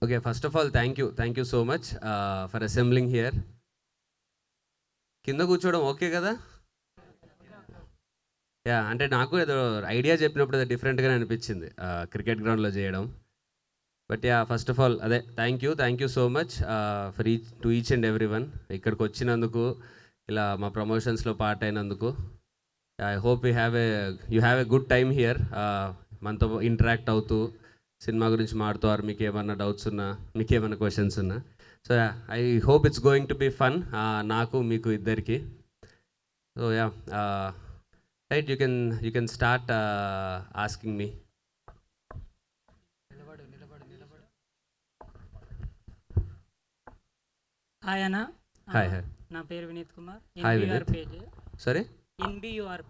Okay, first of all, thank you so much for assembling here. కింద కూర్చోవడం okay కదా? Yeah, అంటే నాకు ఏదో ఐడియా చెప్పినప్పుడు అది డిఫరెంట్గానే అనిపించింది క్రికెట్ గ్రౌండ్లో చేయడం. But ya, first of all అదే thank you so much for each and every one ఇక్కడికి వచ్చినందుకు, ఇలా మా ప్రమోషన్స్లో పార్ట్ అయినందుకు. I hope you have a good time here. మనతో ఇంటరాక్ట్ అవుతూ సినిమా గురించి మాడుతారు. మీకు ఏమన్నా డౌట్స్ ఉన్నా, మీకు ఏమన్నా క్వశ్చన్స్ ఉన్నా, so ya, I hope it's going to be fun నాకు మీకు ఇద్దరికి. So ya, right, you can start asking me. Hi అన్న. హాయ్. నా పేరు Vineeth Kumar. Hi NBR Vineeth. Page. Sorry, NBUR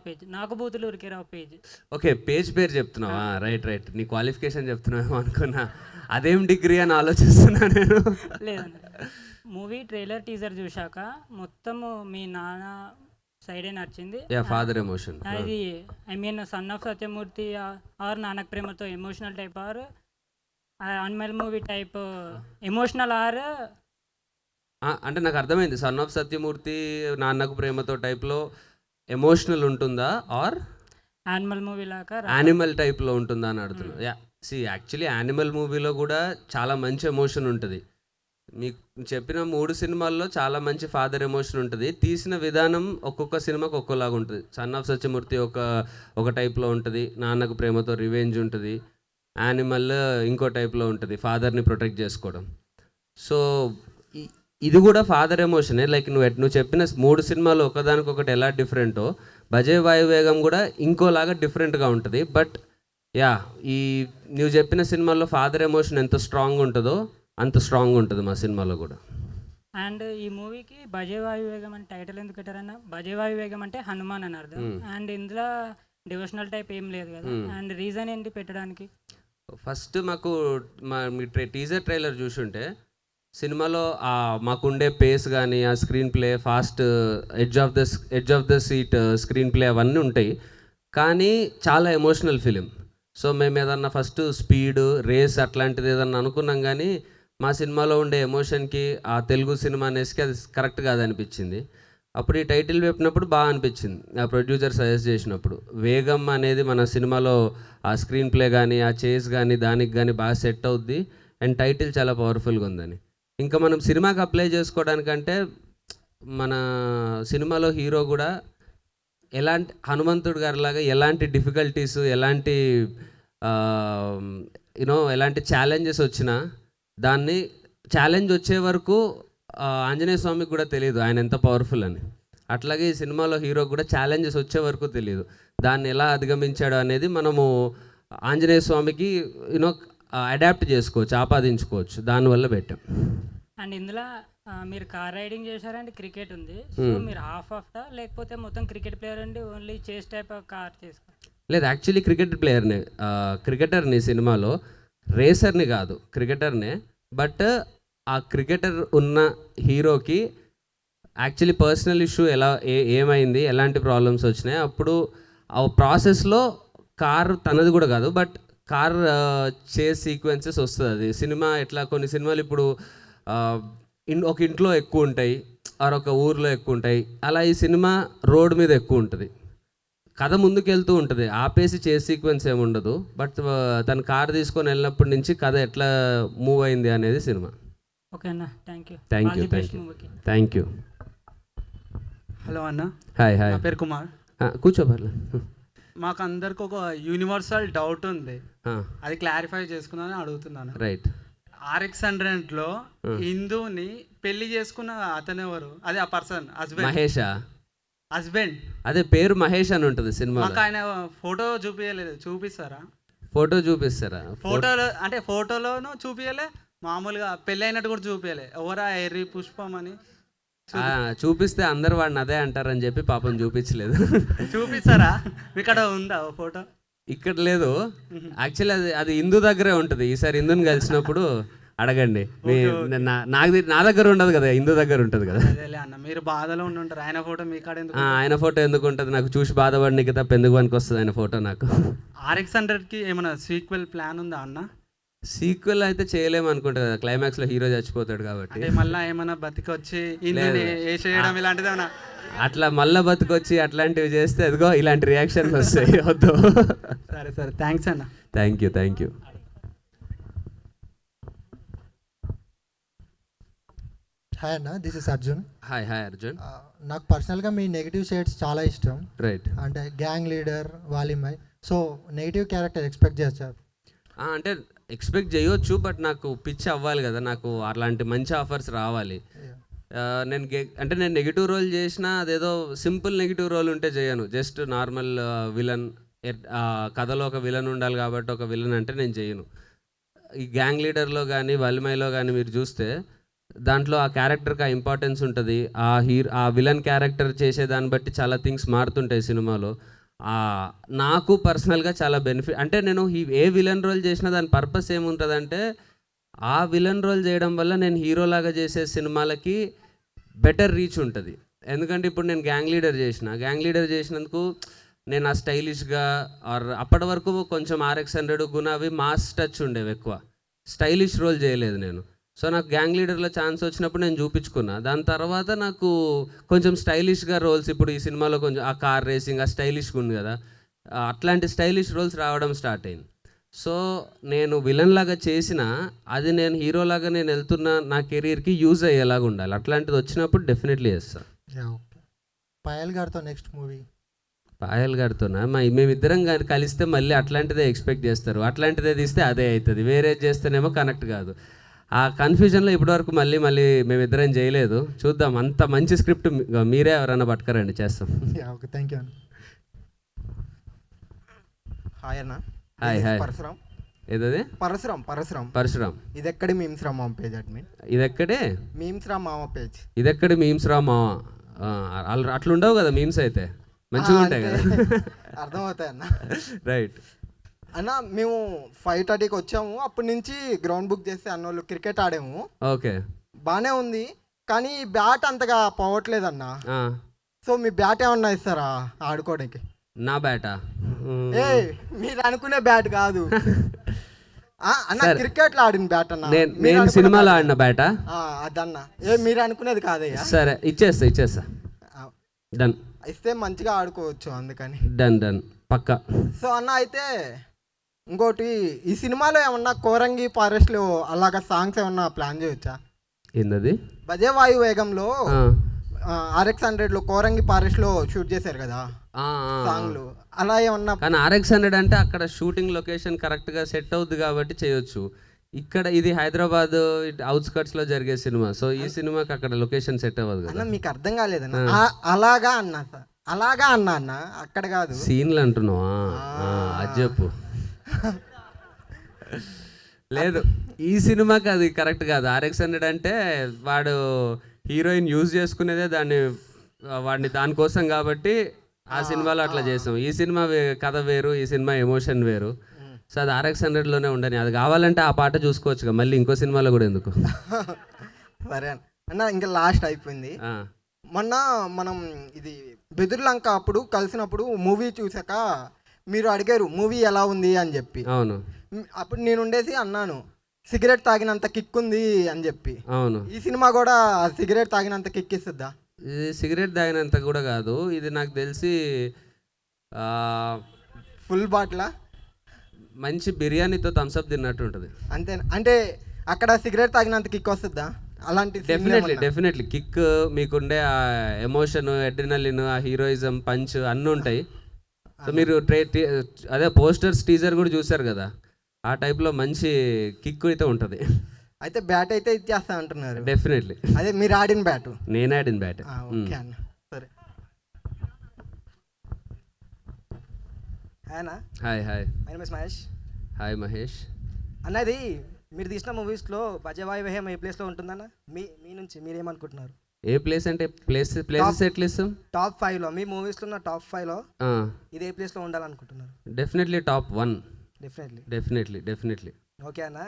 page నాకు బూతులు ఉరికేరావు పేజ్. ఓకే, పేరు చెప్తున్నావా? రైట్, నీ క్వాలిఫికేషన్ చెప్తున్నావేమో అనుకున్నా. అదేం డిగ్రీ అని ఆలోచిస్తున్నా నేను. లేదన్న, మూవీ ట్రైలర్ టీజర్ చూశాక మొత్తము మీ నాన్న సైడే నచ్చింది. Father emotion. అది I mean son of Satyamurthy or నానక్ ప్రేమతో emotional type or animal movie type emotional or అంటే నాకు అర్థమైంది. సన్ ఆఫ్ సత్యమూర్తి, నాన్నకు ప్రేమతో టైప్లో ఎమోషనల్ ఉంటుందా, ఆర్ యానిమల్ మూవీ లాగా యానిమల్ టైప్లో ఉంటుందా అని అడుగుతున్నాను. యా, యాక్చువల్లీ యానిమల్ మూవీలో కూడా చాలా మంచి ఎమోషన్ ఉంటుంది. మీకు చెప్పిన 3 సినిమాల్లో చాలా మంచి ఫాదర్ ఎమోషన్ ఉంటుంది. తీసిన విధానం ఒక్కొక్క సినిమాకి ఒక్కోలాగా ఉంటుంది. సన్ ఆఫ్ సత్యమూర్తి ఒక టైప్లో ఉంటుంది, నాన్నకు ప్రేమతో రివెంజ్ ఉంటుంది. యానిమల్ ఇంకో టైప్లో ఉంటుంది, ఫాదర్ని ప్రొటెక్ట్ చేసుకోవడం. సో ఇది కూడా ఫాదర్ ఎమోషనే. లైక్ నువ్వు చెప్పిన 3 సినిమాలు ఒకదానికొకటి ఎలా డిఫరెంటో, భజే వాయువేగం కూడా ఇంకోలాగా డిఫరెంట్గా ఉంటుంది. బట్ యా, నువ్వు చెప్పిన సినిమాల్లో ఫాదర్ ఎమోషన్ ఎంత స్ట్రాంగ్ ఉంటుందో అంత స్ట్రాంగ్ ఉంటుంది మా సినిమాలో కూడా. అండ్ ఈ మూవీకి భజే వాయువేగం అని టైటిల్ ఎందుకు పెట్టారన్న? భజే వాయువేగం అంటే హనుమాన్ అని అర్థం. అండ్ ఇందులో డివోషనల్ టైప్ ఏం లేదు కదా, అండ్ రీజన్ ఏంటి పెట్టడానికి? ఫస్ట్ మీ టీజర్ ట్రైలర్ చూసుంటే సినిమాలో మాకుండే పేస్ కానీ, ఆ screen play, fast edge of the seat screen play అవన్నీ ఉంటాయి, కానీ చాలా ఎమోషనల్ ఫిలిం. సో మేము ఏదన్నా ఫస్ట్ స్పీడ్ రేస్ అట్లాంటిది ఏదన్నా అనుకున్నాం, కానీ మా సినిమాలో ఉండే ఎమోషన్కి ఆ తెలుగు సినిమా అనేసి అది కరెక్ట్ కాదనిపించింది. అప్పుడు ఈ టైటిల్ చెప్పినప్పుడు బాగా అనిపించింది, ఆ ప్రొడ్యూసర్ సజెస్ట్ చేసినప్పుడు. వేగం అనేది మన సినిమాలో ఆ స్క్రీన్ ప్లే కానీ, ఆ చేస్ కానీ, దానికి కానీ బాగా సెట్ అవుద్ది, అండ్ టైటిల్ చాలా పవర్ఫుల్గా ఉందని. ఇంకా మనం సినిమాకి అప్లై చేసుకోవడానికంటే మన సినిమాలో హీరో కూడా ఎలాంటి హనుమంతుడు గారిలాగా ఎలాంటి డిఫికల్టీస్, ఎలాంటి ఎలాంటి ఛాలెంజెస్ వచ్చినా దాన్ని ఛాలెంజ్ వచ్చే వరకు ఆంజనేయ స్వామికి కూడా తెలియదు ఆయన ఎంత పవర్ఫుల్ అని. అట్లాగే ఈ సినిమాలో హీరోకి కూడా ఛాలెంజెస్ వచ్చే వరకు తెలియదు, దాన్ని ఎలా అధిగమించాడు అనేది మనము ఆంజనేయ స్వామికి అడాప్ట్ చేసుకోవచ్చు, ఆపాదించుకోవచ్చు, దానివల్ల పెట్టాం. అండ్ ఇందులో మీరు కార్ రైడింగ్ చేశారంటే క్రికెట్ ఉంది, సో మీరు హాఫ్ లేకపోతే మొత్తం క్రికెట్ ప్లేయర్ అండి, ఓన్లీ చేస్ టైప్ ఆఫ్ కార్ చేసుకో? లేదు, యాక్చువల్లీ క్రికెటర్ని సినిమాలో, రేసర్ని కాదు, క్రికెటర్నే. బట్ ఆ క్రికెటర్ ఉన్న హీరోకి యాక్చువల్లీ పర్సనల్ ఇష్యూ ఏమైంది, ఎలాంటి ప్రాబ్లమ్స్ వచ్చినాయి, అప్పుడు ఆ ప్రాసెస్లో కార్ తనది కూడా కాదు, బట్ కార్ చేస్ సీక్వెన్సెస్ వస్తుంది. అది సినిమా ఎట్లా, కొన్ని సినిమాలు ఇప్పుడు ఒక ఇంట్లో ఎక్కువ ఉంటాయి, ఆర్ ఒక ఊర్లో ఎక్కువ ఉంటాయి, అలా ఈ సినిమా రోడ్ మీద ఎక్కువ ఉంటుంది, కథ ముందుకు వెళ్తూ ఉంటుంది, ఆపేసి చేస్ సీక్వెన్స్ ఏమి ఉండదు. బట్ తను కార్ తీసుకొని వెళ్ళినప్పటి నుంచి కథ ఎట్లా మూవ్ అయింది అనేది సినిమా. ఓకే అన్న, థ్యాంక్ యూ. హలో అన్న. హాయ్. నా పేరు కుమార్. కూర్చోబర్లే. మాకు అందరికి ఒక యూనివర్సల్ డౌట్ ఉంది, అది క్లారిఫై చేసుకుందామని అడుగుతున్నాను. రైట్. RX-100లో హిందూని పెళ్లి చేసుకున్న అతను ఎవరు? అదే ఆ పర్సన్ హస్బెండ్. మహేషా? హస్బెండ్. అదే పేరు మహేష్ అని ఉంటుంది సినిమా. మాకు ఆయన ఫోటో చూపించలేదు, చూపిస్తారా? ఫోటో చూపిస్తారా? ఫోటోలో అంటే ఫోటోలోనూ చూపించలే, మామూలుగా పెళ్ళి అయినట్టు కూడా చూపించలే. ఎవరా ఎర్రి పుష్పం అని చూపిస్తే అందరు వాడిని అదే అంటారని చెప్పి పాపం చూపించలేదు. చూపిస్తారా? ఇక్కడ ఉందా ఫోటో? ఇక్కడ లేదు. యాక్చువల్లీ అది హిందూ దగ్గరే ఉంటుంది. ఈసారి హిందూని కలిసినప్పుడు అడగండి నా దగ్గర ఉండదు కదా, ఇందు దగ్గర ఉంటుంది కదా. అదేలే అన్న, మీరు బాధలో ఉండుంటారు, ఆయన ఫోటో మీ కాడ ఎందుకు? ఆయన ఫోటో ఎందుకు ఉంటుంది నాకు? చూసి బాధపడినకి తప్ప ఎందుకు పనికి వస్తుంది ఆయన ఫోటో నాకు? RX-100కి ఏమైనా సీక్వెల్ ప్లాన్ ఉందా అన్న? సీక్వెల్ అయితే చేయలేము అనుకుంటా కదా, క్లైమాక్స్లో హీరో చచ్చిపోతాడు కాబట్టి. అంటే మళ్ళీ ఏమైనా బతికొచ్చి ఇందుని వేసేయడం ఇలాంటిది ఏమైనా? అట్లా మళ్ళా బతుకొచ్చి అట్లాంటివి చేస్తే అదిగో ఇలాంటి రియాక్షన్స్ వస్తాయి, వద్దు. సరే సరే, థ్యాంక్స్ అన్న. Thank you. హాయ్ అన్న, this is Arjun. Hi Arjun. నాకు పర్సనల్గా మీ నెగిటివ్ షేడ్స్ చాలా ఇష్టం. రైట్. అంటే gang leader, Valimai. So negative character expect చేస్తారు? అంటే ఎక్స్పెక్ట్ చేయొచ్చు, బట్ నాకు పిచ్ అవ్వాలి కదా, నాకు అలాంటి మంచి ఆఫర్స్ రావాలి. నేను నెగిటివ్ రోల్ చేసినా అదేదో సింపుల్ నెగిటివ్ రోల్ ఉంటే చేయను. జస్ట్ నార్మల్ విలన్, కథలో ఒక విలన్ ఉండాలి కాబట్టి ఒక విలన్ అంటే నేను చేయను. ఈ గ్యాంగ్ లీడర్లో కానీ వల్మైలో కానీ మీరు చూస్తే దాంట్లో ఆ క్యారెక్టర్కి ఆ ఇంపార్టెన్స్ ఉంటుంది. ఆ విలన్ క్యారెక్టర్ చేసేదాన్ని బట్టి చాలా థింగ్స్ మారుతుంటాయి సినిమాలో. నాకు పర్సనల్గా చాలా బెనిఫిట్. అంటే నేను ఏ విలన్ రోల్ చేసినా దాని పర్పస్ ఏముంటుందంటే ఆ విలన్ రోల్ చేయడం వల్ల నేను హీరోలాగా చేసే సినిమాలకి బెటర్ రీచ్ ఉంటుంది. ఎందుకంటే ఇప్పుడు నేను గ్యాంగ్ లీడర్ చేసినందుకు నేను ఆ స్టైలిష్గా ఆర్ అప్పటి వరకు కొంచెం RX-100 గుణవి మాస్ టచ్ ఉండేవి, ఎక్కువ స్టైలిష్ రోల్ చేయలేదు నేను. సో నాకు గ్యాంగ్ లీడర్లో ఛాన్స్ వచ్చినప్పుడు నేను చూపించుకున్నా. దాని తర్వాత నాకు కొంచెం స్టైలిష్గా రోల్స్, ఇప్పుడు ఈ సినిమాలో కొంచెం ఆ కార్ రేసింగ్ ఆ స్టైలిష్గా ఉంది కదా, అట్లాంటి స్టైలిష్ రోల్స్ రావడం స్టార్ట్ అయింది. సో నేను విలన్ లాగా చేసిన అది నేను హీరోలాగా నేను వెళ్తున్న నా కెరీర్కి యూజ్ అయ్యేలాగా ఉండాలి. అట్లాంటిది వచ్చినప్పుడు డెఫినెట్లీ చేస్తాను. ఓకే. పాయల్ గారితో నెక్స్ట్ మూవీ? పాయల్ గారితోనా? మేమిద్దరం కానీ కలిస్తే మళ్ళీ అట్లాంటిదే ఎక్స్పెక్ట్ చేస్తారు. అట్లాంటిదే తీస్తే అదే అవుతుంది, వేరే చేస్తేనేమో కనెక్ట్ కాదు. ఆ కన్ఫ్యూజన్లో ఇప్పటివరకు మళ్ళీ మేమిద్దరం చేయలేదు. చూద్దాం, అంత మంచి స్క్రిప్ట్ మీరే ఎవరైనా పట్టుకరండి, చేస్తాం. ఓకే, థ్యాంక్ యూ అన్న. హాయ్ అన్న. హాయ్. పరశురామ్. ఏదది? పరశురామ్. ఇది ఎక్కడి మీమ్స్ రా మామ పేజ్ అడ్మిన్? ఇదెక్కడే మీమ్స్ రా మామ పేజ్? ఇదెక్కడి మీమ్స్ రా మామ? అట్లుండవు కదా మీమ్స్, అయితే మంచిగా ఉంటాయి కదా. అర్థమవుతాయి అన్న. రైట్ అన్న, మేము 5:30కి వచ్చాము. అప్పటి నుంచి గ్రౌండ్ బుక్ చేస్తే అన్నోళ్ళు క్రికెట్ ఆడాము. ఓకే, బాగానే ఉంది, కానీ బ్యాట్ అంతగా పోవట్లేదన్న. సో మీ బ్యాట్ ఏమన్నా ఇస్తారా ఆడుకోవడానికి? నా బ్యాటా? మీరు అనుకునే బ్యాట్ కాదు అన్న, క్రికెట్లో ఆడిన బ్యాట్ అన్న. నేను సినిమాలో ఆడిన బ్యాటా? అదన్న, మీరు అనుకునేది కాదయ్యా. సరే, ఇచ్చేస్తా. డన్. ఇస్తే మంచిగా ఆడుకోవచ్చు, అందుకని. డన్ పక్కా. సో అన్న, అయితే ఇంకోటి, ఈ సినిమాలో ఏమన్నా కోరంగి ఫారెస్ట్లో అలాగా సాంగ్స్ ఏమన్నా ప్లాన్ చేయొచ్చా? ఏందది? బజే వాయు వేగంలో RX-100లో కోరంగి ఫారెస్ట్లో షూట్ చేశారు కదా సాంగ్లు, అలా ఏమన్నా? కానీ RX-100 అంటే అక్కడ షూటింగ్ లొకేషన్ కరెక్ట్గా సెట్ అవుద్ది కాబట్టి చేయొచ్చు. ఇక్కడ ఇది హైదరాబాద్ అవుట్స్కట్స్లో జరిగే సినిమా, సో ఈ సినిమాకి అక్కడ లొకేషన్ సెట్ అవ్వదు కదా. అన్న, మీకు అర్థం కాలేదన్న. అలాగా అన్నా అన్న, అక్కడ కాదు. సీన్లు అంటున్నావా? అది చెప్పు. లేదు, ఈ సినిమాకి అది కరెక్ట్ కాదు. RX-100 అంటే వాడు హీరోయిన్ యూజ్ చేసుకునేదే వాడిని దానికోసం కాబట్టి ఆ సినిమాలో అట్లా చేసాం. ఈ సినిమా కథ వేరు, ఈ సినిమా ఎమోషన్ వేరు. సో అది RX-100లోనే ఉండని. అది కావాలంటే ఆ పాట చూసుకోవచ్చు, మళ్ళీ ఇంకో సినిమాలో కూడా ఎందుకు. సరే అన్న, ఇంకా లాస్ట్ అయిపోయింది. మొన్న మనం ఇది బెదుర్లంక అప్పుడు కలిసినప్పుడు మూవీ చూసాక మీరు అడిగారు మూవీ ఎలా ఉంది అని చెప్పి. అవును. అప్పుడు నేను ఉండేసి అన్నాను సిగరెట్ తాగినంత కిక్ ఉంది అని చెప్పి. అవును. ఈ సినిమా కూడా సిగరెట్ తాగినంత కిక్ ఇస్తుందా? ఇది సిగరెట్ తాగినంత కూడా కాదు, ఇది నాకు తెలిసి ఫుల్ బాటిలా మంచి బిర్యానీతో థమ్స్అప్ తిన్నట్టు ఉంటుంది. అంతే. అంటే అక్కడ సిగరెట్ తాగినంత కిక్ వస్తుందా? అలాంటి డెఫినెట్లీ కిక్ మీకుండే ఆ ఎమోషన్, అడ్రినలిన్, ఆ హీరోయిజం, పంచ్ అన్నీ ఉంటాయి. సో మీరు అదే పోస్టర్స్, టీజర్ కూడా చూసారు కదా, ఆ టైప్లో మంచి కిక్ అయితే ఉంటుంది. అయితే బ్యాట్ అయితే ఇచ్చేస్తా అంటున్నారు? డెఫినెట్లీ. అదే మీరు ఆడిన బ్యాట్? నేను ఆడిన బ్యాట్. ఓకే అన్న, సరే. హాయ్ మహేష్. హాయ్ మహేష్. అన్నది మీరు తీసిన మూవీస్లో బజవాయు వేహం ఏ ప్లేస్లో ఉంటుందన్న? మీ నుంచి మీరేమనుకుంటున్నారు? ఏ ప్లేస్ అంటే ప్లేసెస్ ఎట్లా ఇస్తాం? టాప్ 5లో మీ మూవీస్లో ఉన్న టాప్ 5లో ఇది ఏ ప్లేస్లో ఉండాలనుకుంటున్నారు? Definitely top 1. Definitely. Definitely. Okay అన్న.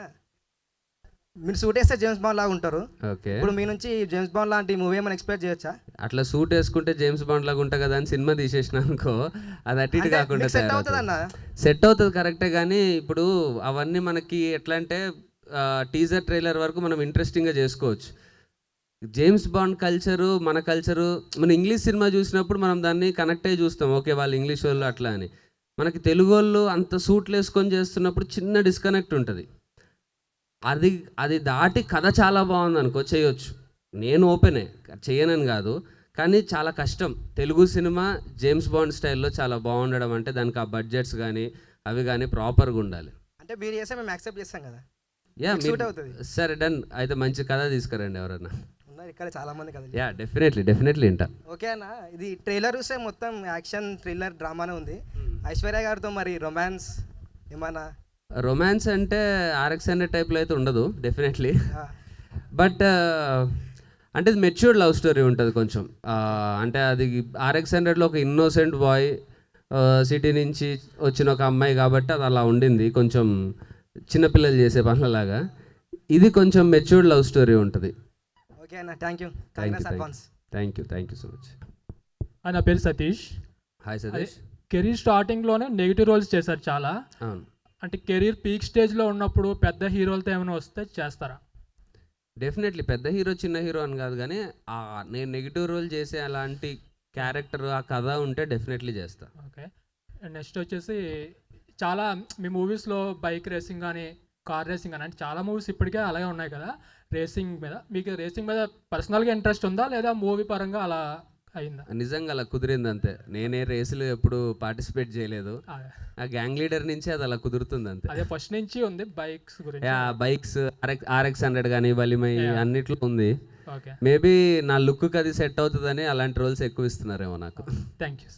మీరు సూట్ వేస్తే జేమ్స్ బాండ్ లాగా ఉంటారు. ఓకే, ఇప్పుడు మీ నుంచి జేమ్స్ బాండ్ లాంటి మూవీ ఏమైనా ఎక్స్పెక్ట్ చేయొచ్చా? అట్లా సూట్ వేసుకుంటే జేమ్స్ బాండ్ లాగా ఉంటా కదా అని సినిమా తీసేసిన అనుకో, అది అటు ఇటు కాకుండా సెట్ అవుతుంది అన్న. సెట్ అవుతుంది కరెక్టే, కానీ ఇప్పుడు అవన్నీ మనకి ఎట్లా అంటే టీజర్ ట్రైలర్ వరకు మనం ఇంట్రెస్టింగ్గా చేసుకోవచ్చు. జేమ్స్ బాండ్ కల్చరు మన కల్చరు, మన ఇంగ్లీష్ సినిమా చూసినప్పుడు మనం దాన్ని కనెక్ట్ అయ్యి చూస్తాం, ఓకే వాళ్ళు ఇంగ్లీష్ వాళ్ళు అట్లా అని. మనకి తెలుగు వాళ్ళు అంత సూట్లు వేసుకొని చేస్తున్నప్పుడు చిన్న డిస్కనెక్ట్ ఉంటుంది. అది దాటి కథ చాలా బాగుంది అనుకో, చేయొచ్చు. నేను ఓపెనే, చేయనని కాదు, కానీ చాలా కష్టం. తెలుగు సినిమా జేమ్స్ బాండ్ స్టైల్లో చాలా బాగుండడం అంటే దానికి ఆ బడ్జెట్స్ కానీ అవి కానీ ప్రాపర్గా ఉండాలి. అంటే మీరు చేస్తే మేము యాక్సెప్ట్ చేస్తాం కదా. యా, సూట్ అవుతుంది. సరే డన్, అయితే మంచి కథ తీసుకురండి ఎవరన్నా. ఉన్నారు ఇక్కడ చాలా మంది కదా. యా, డెఫినెట్లీ వింటా. ఓకే అన్న, ఇది ట్రైలర్ చూస్తే మొత్తం యాక్షన్ థ్రిల్లర్ డ్రామానే ఉంది. ఐశ్వర్య గారితో మరి రొమాన్స్ ఏమన్నా? రొమాన్స్ అంటే RX-100 టైప్లో అయితే ఉండదు డెఫినెట్లీ, బట్ అంటే ఇది మెచ్యూర్డ్ లవ్ స్టోరీ ఉంటుంది కొంచెం. అంటే అది RX-100లో ఒక ఇన్నోసెంట్ బాయ్ సిటీ నుంచి వచ్చిన ఒక అమ్మాయి కాబట్టి అది అలా ఉండింది, కొంచెం చిన్నపిల్లలు చేసే పనులలాగా. ఇది కొంచెం మెచ్యూర్డ్ లవ్ స్టోరీ ఉంటుంది. ఓకే అన్న, thank you. Thank you so much. నా పేరు సతీష్. హాయ్ సతీష్. కెరీర్ స్టార్టింగ్లోనే నెగిటివ్ రోల్స్ చేశారు చాలా. అవును, అంటే కెరీర్ పీక్ స్టేజ్లో ఉన్నప్పుడు పెద్ద హీరోలతో ఏమైనా వస్తే చేస్తారా? డెఫినెట్లీ పెద్ద హీరో చిన్న హీరో అని కాదు, కానీ నేను నెగిటివ్ రోల్ చేసే అలాంటి క్యారెక్టర్ ఆ కథ ఉంటే డెఫినెట్లీ చేస్తా. ఓకే, నెక్స్ట్ వచ్చేసి చాలా మీ మూవీస్లో బైక్ రేసింగ్ కానీ కార్ రేసింగ్ కానీ అంటే చాలా మూవీస్ ఇప్పటికే అలాగే ఉన్నాయి కదా. రేసింగ్ మీద మీకు రేసింగ్ మీద పర్సనల్గా ఇంట్రెస్ట్ ఉందా లేదా మూవీ పరంగా అలా అయిందా? నిజంగా అలా కుదిరింది అంతే. నేనే రేసులు ఎప్పుడు పార్టిసిపేట్ చేయలేదు, ఆ గ్యాంగ్ లీడర్ నుంచి అది అలా కుదురుతుంది అంతే. అదే ఫస్ట్ నుంచి ఉంది బైక్స్ గురించి. బైక్స్ RX-100 కానీ వలిమై అన్నిట్లో ఉంది. ఓకే, మేబీ నా లుక్కి అది సెట్ అవుతుందని అలాంటి రోల్స్ ఎక్కువ ఇస్తున్నారేమో నాకు. Thank you.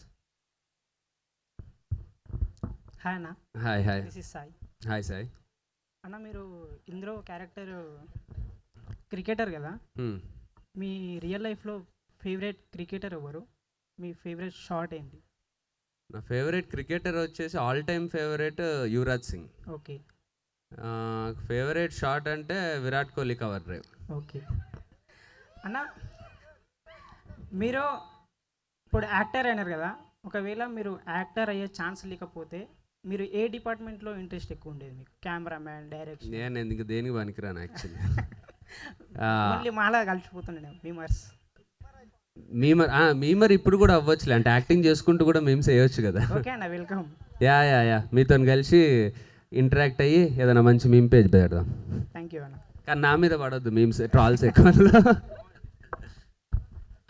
హాయ్ అన్న, hi this is Sai. Hi Sai. అన్న మీరు ఇందులో క్యారెక్టర్ క్రికెటర్ కదా, మీ రియల్ లైఫ్లో ఫేవరెట్ క్రికెటర్ ఎవరు? మీ ఫేవరెట్ షాట్ ఏంటి? నా ఫేవరెట్ క్రికెటర్ వచ్చేసి all time favourite Yuvraj Singh. Okay. Favourite shot అంటే Virat Kohli cover drive. Okay అన్న, మీరు ఇప్పుడు యాక్టర్ అయినారు కదా, ఒకవేళ మీరు యాక్టర్ అయ్యే ఛాన్స్ లేకపోతే మీరు ఏ డిపార్ట్మెంట్లో ఇంట్రెస్ట్ ఎక్కువ ఉండేది మీకు? Cameraman, direction? నేను ఇంక దేనికి పనికిరాను యాక్చువల్లీ. మళ్ళీ మాలా కలిసిపోతుండే మీమర్స్. మీమర్ ఇప్పుడు కూడా అవ్వచ్చులే, అంటే యాక్టింగ్ చేసుకుంటూ కూడా మేము చేయొచ్చు కదా. ఓకే అన్న, వెల్కమ్. యా మీతో కలిసి ఇంటరాక్ట్ అయ్యి ఏదైనా మంచి మీమ్ పేజ్ పెడదాం. థ్యాంక్ యూ అన్న. కానీ నా మీద పడవద్దు మీమ్స్, ట్రాల్స్ ఎక్కువ.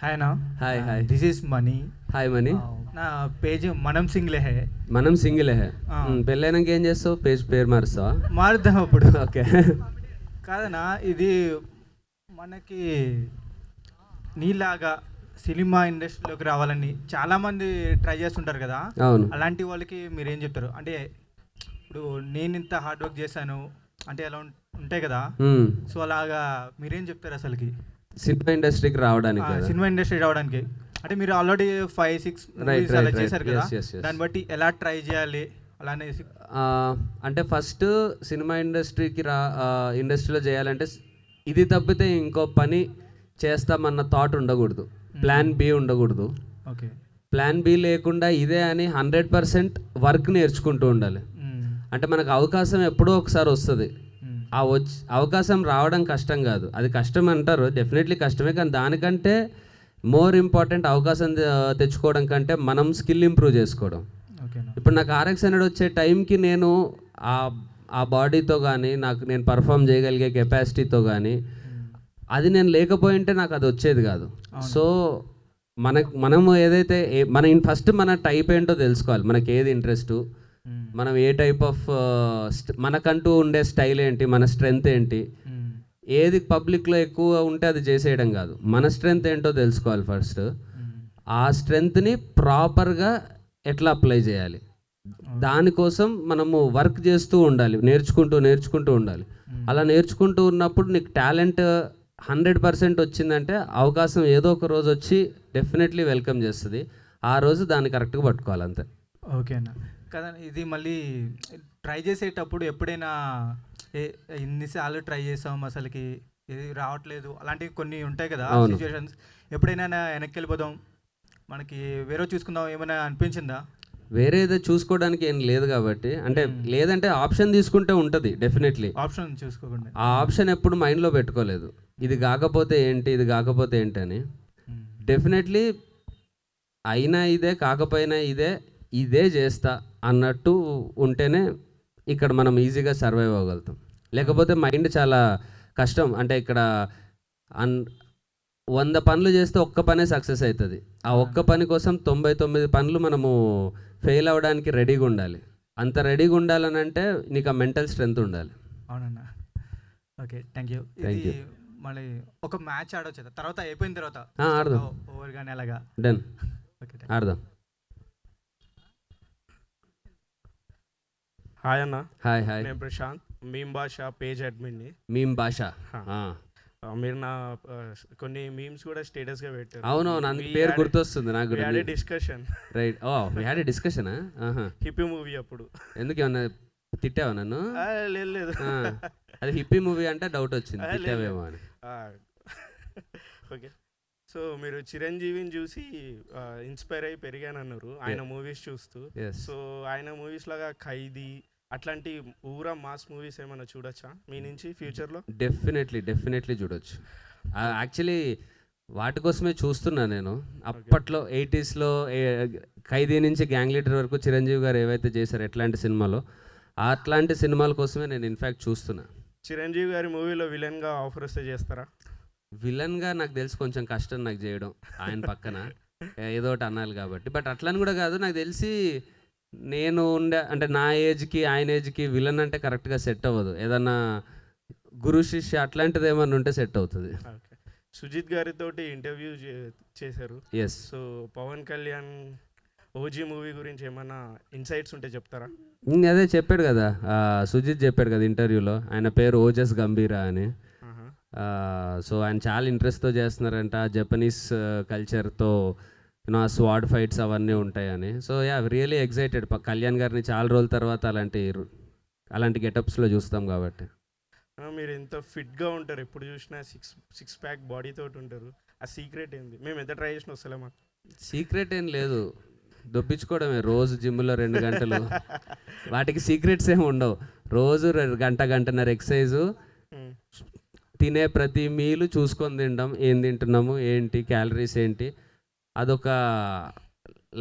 हाय ना. Hi this is money. Hi money. నా పేజ్ మనం సింగ్లే హే. మనం సింగిల్ హే. పెళ్ళైనాక ఏం చేస్తావు? పేరు మారుస్తావా? మారుద్దాం అప్పుడు. ఓకే. కాదనా, ఇది మనకి నీలాగా సినిమా ఇండస్ట్రీలోకి రావాలని చాలామంది ట్రై చేస్తుంటారు కదా. అవును. అలాంటి వాళ్ళకి మీరు ఏం చెప్తారు? అంటే ఇప్పుడు నేను ఇంత హార్డ్ వర్క్ చేశాను అంటే అలా ఉంటాయి కదా, సో అలాగా మీరేం చెప్తారు అసలుకి సినిమా ఇండస్ట్రీకి రావడానికి? సినిమా ఇండస్ట్రీ రావడానికి అంటే మీరు ఆల్రెడీ 5-6 అలా చేశారు కదా, దాన్ని బట్టి ఎలా ట్రై చేయాలి అలా అనేసి. అంటే ఫస్ట్ సినిమా ఇండస్ట్రీలో చేయాలంటే ఇది తప్పితే ఇంకో పని చేస్తామన్న థాట్ ఉండకూడదు, ప్లాన్ బి ఉండకూడదు. ఓకే. ప్లాన్ బి లేకుండా ఇదే అని 100% వర్క్ నేర్చుకుంటూ ఉండాలి. అంటే మనకు అవకాశం ఎప్పుడో ఒకసారి వస్తుంది, ఆ అవకాశం రావడం కష్టం కాదు. అది కష్టం అంటారు, డెఫినెట్లీ కష్టమే, కానీ దానికంటే మోర్ ఇంపార్టెంట్ అవకాశం తెచ్చుకోవడం కంటే మనం స్కిల్ ఇంప్రూవ్ చేసుకోవడం. ఇప్పుడు నాకు RX-100 వచ్చే టైంకి నేను ఆ బాడీతో కానీ నేను పర్ఫామ్ చేయగలిగే కెపాసిటీతో కానీ అది నేను లేకపోయింటే నాకు అది వచ్చేది కాదు. సో మనము ఏదైతే ఫస్ట్ మన టైప్ ఏంటో తెలుసుకోవాలి, మనకి ఏది ఇంట్రెస్ట్, మనం ఏ టైప్ ఆఫ్ మనకంటూ ఉండే స్టైల్ ఏంటి, మన స్ట్రెంగ్త్ ఏంటి, ఏది పబ్లిక్లో ఎక్కువ ఉంటే అది చేసేయడం కాదు, మన స్ట్రెంగ్త్ ఏంటో తెలుసుకోవాలి ఫస్ట్. ఆ స్ట్రెంగ్త్ని ప్రాపర్గా ఎట్లా అప్లై చేయాలి, దానికోసం మనము వర్క్ చేస్తూ ఉండాలి, నేర్చుకుంటూ ఉండాలి. అలా నేర్చుకుంటూ ఉన్నప్పుడు నీకు టాలెంట్ 100% వచ్చిందంటే అవకాశం ఏదో ఒక రోజు వచ్చి డెఫినెట్లీ వెల్కమ్ చేస్తుంది. ఆ రోజు దాన్ని కరెక్ట్గా పట్టుకోవాలి అంతే. ఓకే అన్న. కదా ఇది మళ్ళీ ట్రై చేసేటప్పుడు ఎప్పుడైనా ఇన్నిసార్లు ట్రై చేసాం అసలుకి ఇది రావట్లేదు అలాంటివి కొన్ని ఉంటాయి కదా అవును. సిచ్యువేషన్స్. ఎప్పుడైనా వెనక్కి వెళ్ళిపోదాం మనకి వేరే చూసుకుందాం ఏమైనా అనిపించిందా? వేరే ఏదో చూసుకోవడానికి ఏం లేదు కాబట్టి, అంటే లేదంటే ఆప్షన్ తీసుకుంటే ఉంటుంది డెఫినెట్లీ. ఆప్షన్ చూసుకోకుండా ఆ ఆప్షన్ ఎప్పుడు మైండ్లో పెట్టుకోలేదు, ఇది కాకపోతే ఏంటి, ఇది కాకపోతే ఏంటి అని. డెఫినెట్లీ అయినా ఇదే, కాకపోయినా ఇదే, ఇదే చేస్తా అన్నట్టు ఉంటేనే ఇక్కడ మనం ఈజీగా సర్వైవ్ అవ్వగలుగుతాం. లేకపోతే మైండ్ చాలా కష్టం. అంటే ఇక్కడ 100 పనులు చేస్తే ఒక్క పనే సక్సెస్ అవుతుంది. ఆ ఒక్క పని కోసం 99 పనులు మనము ఫెయిల్ అవ్వడానికి రెడీగా ఉండాలి. అంత రెడీగా ఉండాలని అంటే నీకు ఆ మెంటల్ స్ట్రెంగ్త్ ఉండాలి. అవునన్నా. Okay, thank you. Thank ఇది you. మళ్ళీ ఒక మ్యాచ్ ఆడొచ్చు తర్వాత అయిపోయిన తర్వాత ఆడదాం. ఓవర్ కానీ అలాగా. డన్, ఓకే, ఆడదాం. హాయ్ అన్న, హాయ్ హాయ్. నేను ప్రశాంత్, మీమ్ భాష పేజ్ అడ్మిన్ని. మీమ్ భాష. మీరు నా కొన్ని మీమ్స్ కూడా స్టేటస్గా పెట్టారు. అవునవును, అందుకు పేరు గుర్తొస్తుంది నాకు కూడా. Discussion right. Oh we had a డిస్కషనా? హిప్పీ మూవీ అప్పుడు. ఎందుకు ఏమన్నా తిట్టావా నన్ను? లేదు లేదు, అది హిప్పీ మూవీ అంటే డౌట్ వచ్చింది, లేదు. తిట్టావేమో అని. ఓకే. సో మీరు చిరంజీవిని చూసి ఇన్స్పైర్ అయ్యి పెరిగానన్నారు ఆయన మూవీస్ చూస్తూ. Yes. సో ఆయన మూవీస్ లాగా ఖైదీ అట్లాంటి ఊరా మాస్ మూవీస్ ఏమైనా చూడొచ్చా మీ నుంచి ఫ్యూచర్లో? డెఫినెట్లీ చూడొచ్చు. యాక్చువల్లీ వాటి కోసమే చూస్తున్నా నేను. అప్పట్లో 80sలో ఖైదీ నుంచి గ్యాంగ్ లీడర్ వరకు చిరంజీవి గారు ఏవైతే చేశారు ఎట్లాంటి సినిమాలో, అట్లాంటి సినిమాల కోసమే నేను ఇన్ఫ్యాక్ట్ చూస్తున్నా. చిరంజీవి గారి మూవీలో విలన్గా ఆఫర్ వస్తే చేస్తారా? విలన్గా నాకు తెలిసి కొంచెం కష్టం నాకు చేయడం, ఆయన పక్కన ఏదో ఒకటి అనాలి కాబట్టి. బట్ అట్లని కూడా కాదు, నాకు తెలిసి నేను అంటే నా ఏజ్కి ఆయన ఏజ్కి విలన్ అంటే కరెక్ట్గా సెట్ అవ్వదు. ఏదన్నా గురు శిష్య అట్లాంటిది ఏమన్నా ఉంటే సెట్ అవుతుంది. ఓకే. సుజిత్ గారితో ఇంటర్వ్యూ చేశారు. Yes. So Pawan Kalyan OG movie గురించి ఏమైనా ఇన్సైట్స్ ఉంటే చెప్తారా? అదే చెప్పాడు కదా, సుజిత్ చెప్పాడు కదా ఇంటర్వ్యూలో, ఆయన పేరు ఓజస్ గంభీరా అని. సో ఆయన చాలా ఇంట్రెస్ట్తో చేస్తున్నారంట, జపనీస్ కల్చర్తో ఆ స్వాడ్ ఫైట్స్ అవన్నీ ఉంటాయని. So yeah, really excited. Kalyan గారిని చాలా రోజుల తర్వాత అలాంటి గెటప్స్లో చూస్తాం కాబట్టి. మీరు ఎంత ఫిట్గా ఉంటారు, ఎప్పుడు చూసినా సిక్స్ ప్యాక్ బాడీతో ఉంటారు. ఆ సీక్రెట్ ఏంది? మేము ఎంత ట్రై చేసినా వస్తలే మాకు. సీక్రెట్ ఏం లేదు, దొప్పించుకోవడమే. రోజు జిమ్లో 2 గంటలు, వాటికి సీక్రెట్స్ ఏమి ఉండవు. రోజు గంటన్నర ఎక్సర్సైజు, తినే ప్రతి మీలు చూసుకొని తినడం, ఏం తింటున్నాము ఏంటి, క్యాలరీస్ ఏంటి, అదొక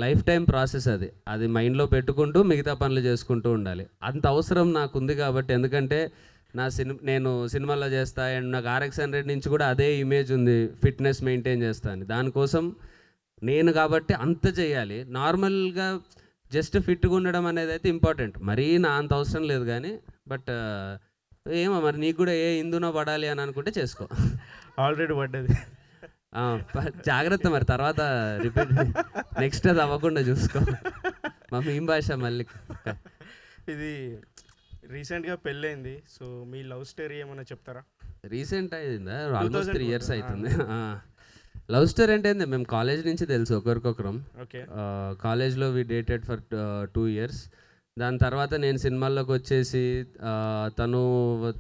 లైఫ్ టైం ప్రాసెస్. అది మైండ్లో పెట్టుకుంటూ మిగతా పనులు చేసుకుంటూ ఉండాలి. అంత అవసరం నాకు ఉంది కాబట్టి. ఎందుకంటే నేను సినిమాల్లో చేస్తా అండ్ నాకు RX100 నుంచి కూడా అదే ఇమేజ్ ఉంది, ఫిట్నెస్ మెయింటైన్ చేస్తా అని. దానికోసం నేను కాబట్టి అంత చేయాలి. నార్మల్గా జస్ట్ ఫిట్గా ఉండడం అనేది అయితే ఇంపార్టెంట్, మరీ నా అంత అవసరం లేదు కానీ. బట్ ఏమో మరి నీకు కూడా ఏ ఇందునో పడాలి అని అనుకుంటే చేసుకో. ఆల్రెడీ పడ్డది. జాగ్రత్త మరి, తర్వాత రిపీట్ నెక్స్ట్ అది అవ్వకుండా చూసుకో. మా మీమ్ భాష మళ్ళీ. ఇది రీసెంట్గా పెళ్ళైంది, సో మీ లవ్ స్టోరీ ఏమైనా చెప్తారా? రీసెంట్ అయిందా? ఆల్మోస్ట్ 3 years అవుతుంది. లవ్ స్టోరీ అంటే ఏంది, మేము కాలేజ్ నుంచి తెలుసు ఒకరికొకరం. ఓకే. కాలేజ్లో వి డేటెడ్ ఫర్ 2 years. దాని తర్వాత నేను సినిమాల్లోకి వచ్చేసి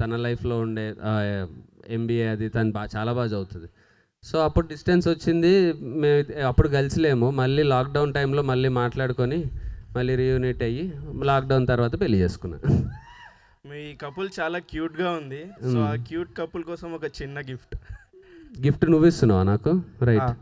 తన లైఫ్లో ఉండే MBA అది తను చాలా బాగా చదువుతుంది. సో అప్పుడు డిస్టెన్స్ వచ్చింది, మేము అప్పుడు కలిసిలేము. మళ్ళీ లాక్డౌన్ టైంలో మళ్ళీ మాట్లాడుకొని మళ్ళీ రీయూనిట్ అయ్యి లాక్డౌన్ తర్వాత పెళ్లి చేసుకున్నా. మీ కపుల్ చాలా క్యూట్గా ఉంది. సో ఆ క్యూట్ కపుల్ కోసం ఒక చిన్న గిఫ్ట్ నువ్వు ఇస్తున్నావా నాకు? రైట్.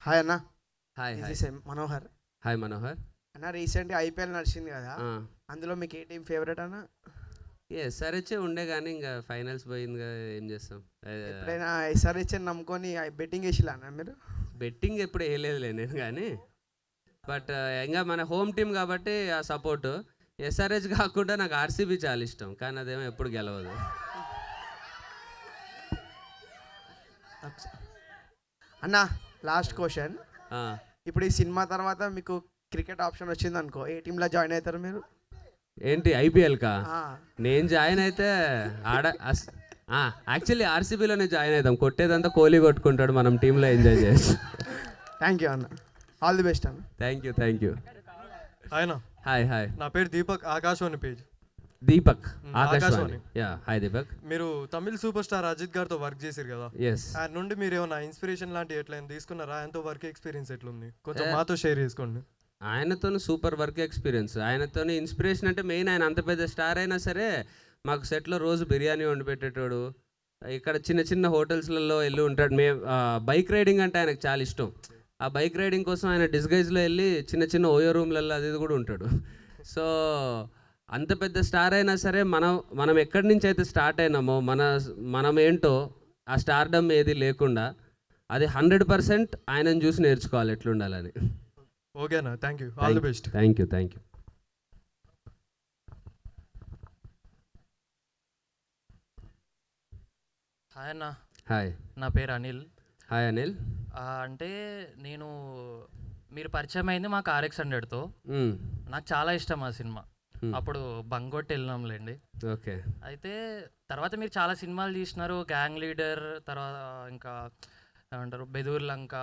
హాయ్ అన్న, హాయ్ ఇది హాయ్ మనోహర్. హాయ్ మనోహర్. అన్న రీసెంట్గా IPL నడిచింది కదా, అందులో మీకు ఏ టీం ఫేవరెట్ అన్న? ఎస్ఆర్హెచ్ ఉండే కానీ ఇంకా ఫైనల్స్ పోయిందిగా, ఏం చేస్తాం. ఎప్పుడైనా ఎస్ఆర్హెచ్ బెట్టింగ్ వేసిలా అన్న మీరు? బెట్టింగ్ ఎప్పుడు వేయలేదులే నేను కానీ, బట్ ఇంకా మన హోమ్ టీం కాబట్టి ఆ సపోర్టు. ఎస్ఆర్హెచ్ కాకుండా నాకు ఆర్సీబీ చాలా ఇష్టం, కానీ అదేమో ఎప్పుడు గెలవదు. అన్న లాస్ట్ క్వశ్చన్, ఇప్పుడు ఈ సినిమా తర్వాత మీకు క్రికెట్ ఆప్షన్ వచ్చింది అనుకో, ఏ టీంలో జాయిన్ అవుతారు మీరు? ఏంటి ఐపీఎల్కా? నేను జాయిన్ అయితే యాక్చువల్లీ ఆర్సీబీలోనే జాయిన్ అవుతాం. కొట్టేదంతా కోహ్లీ కొట్టుకుంటాడు, మనం టీంలో ఎంజాయ్ చేయొచ్చు. థ్యాంక్ యూ అన్న, ఆల్ ది బెస్ట్ అన్న. Thank you. హాయ్. నా పేరు దీపక్, ఆకాశవాణి పేజ్. దీపక్ ఆకాశవాణి. హాయ్ దీపక్. మీరు తమిళ్ సూపర్ స్టార్ అజిత్ గారితో వర్క్ చేశారు కదా, ఎస్. ఆయన నుండి మీరు ఏమైనా ఇన్స్పిరేషన్ లాంటి ఎట్లయినా తీసుకున్నారా? ఆయనతో వర్క్ ఎక్స్పీరియన్స్ ఎట్లుంది, కొంచెం మాతో షేర్ చేసుకోండి. ఆయనతో సూపర్ వర్క్ ఎక్స్పీరియన్స్. ఆయనతో ఇన్స్పిరేషన్ అంటే మెయిన్, ఆయన అంత పెద్ద స్టార్ అయినా సరే మాకు సెట్లో రోజు బిర్యానీ వండి పెట్టేటోడు. ఇక్కడ చిన్న హోటల్స్లలో వెళ్ళి ఉంటాడు. బైక్ రైడింగ్ అంటే ఆయనకు చాలా ఇష్టం. ఆ బైక్ రైడింగ్ కోసం ఆయన డిస్గైజ్లో వెళ్ళి చిన్న ఓయో రూమ్లలో అది కూడా ఉంటాడు. సో అంత పెద్ద స్టార్ అయినా సరే మనం ఎక్కడి నుంచి అయితే స్టార్ట్ అయినామో మనం ఏంటో ఆ స్టార్డమ్ ఏది లేకుండా అది 100% ఆయనను చూసి నేర్చుకోవాలి ఎట్లుండాలని. ఓకేనా, thank you, all the best. Thank you. Hi అన్న. హాయ్. నా పేరు అనిల్. హాయ్ అనిల్. అంటే నేను మీరు పరిచయం అయింది మాకు RX-100తో. నాకు చాలా ఇష్టం ఆ సినిమా. అప్పుడు బంగొట్టి వెళ్ళినాంలేండి. ఓకే. అయితే తర్వాత మీరు చాలా సినిమాలు తీసినారు, గ్యాంగ్ లీడర్, తర్వాత ఇంకా ఏమంటారు బెదూర్ లంక,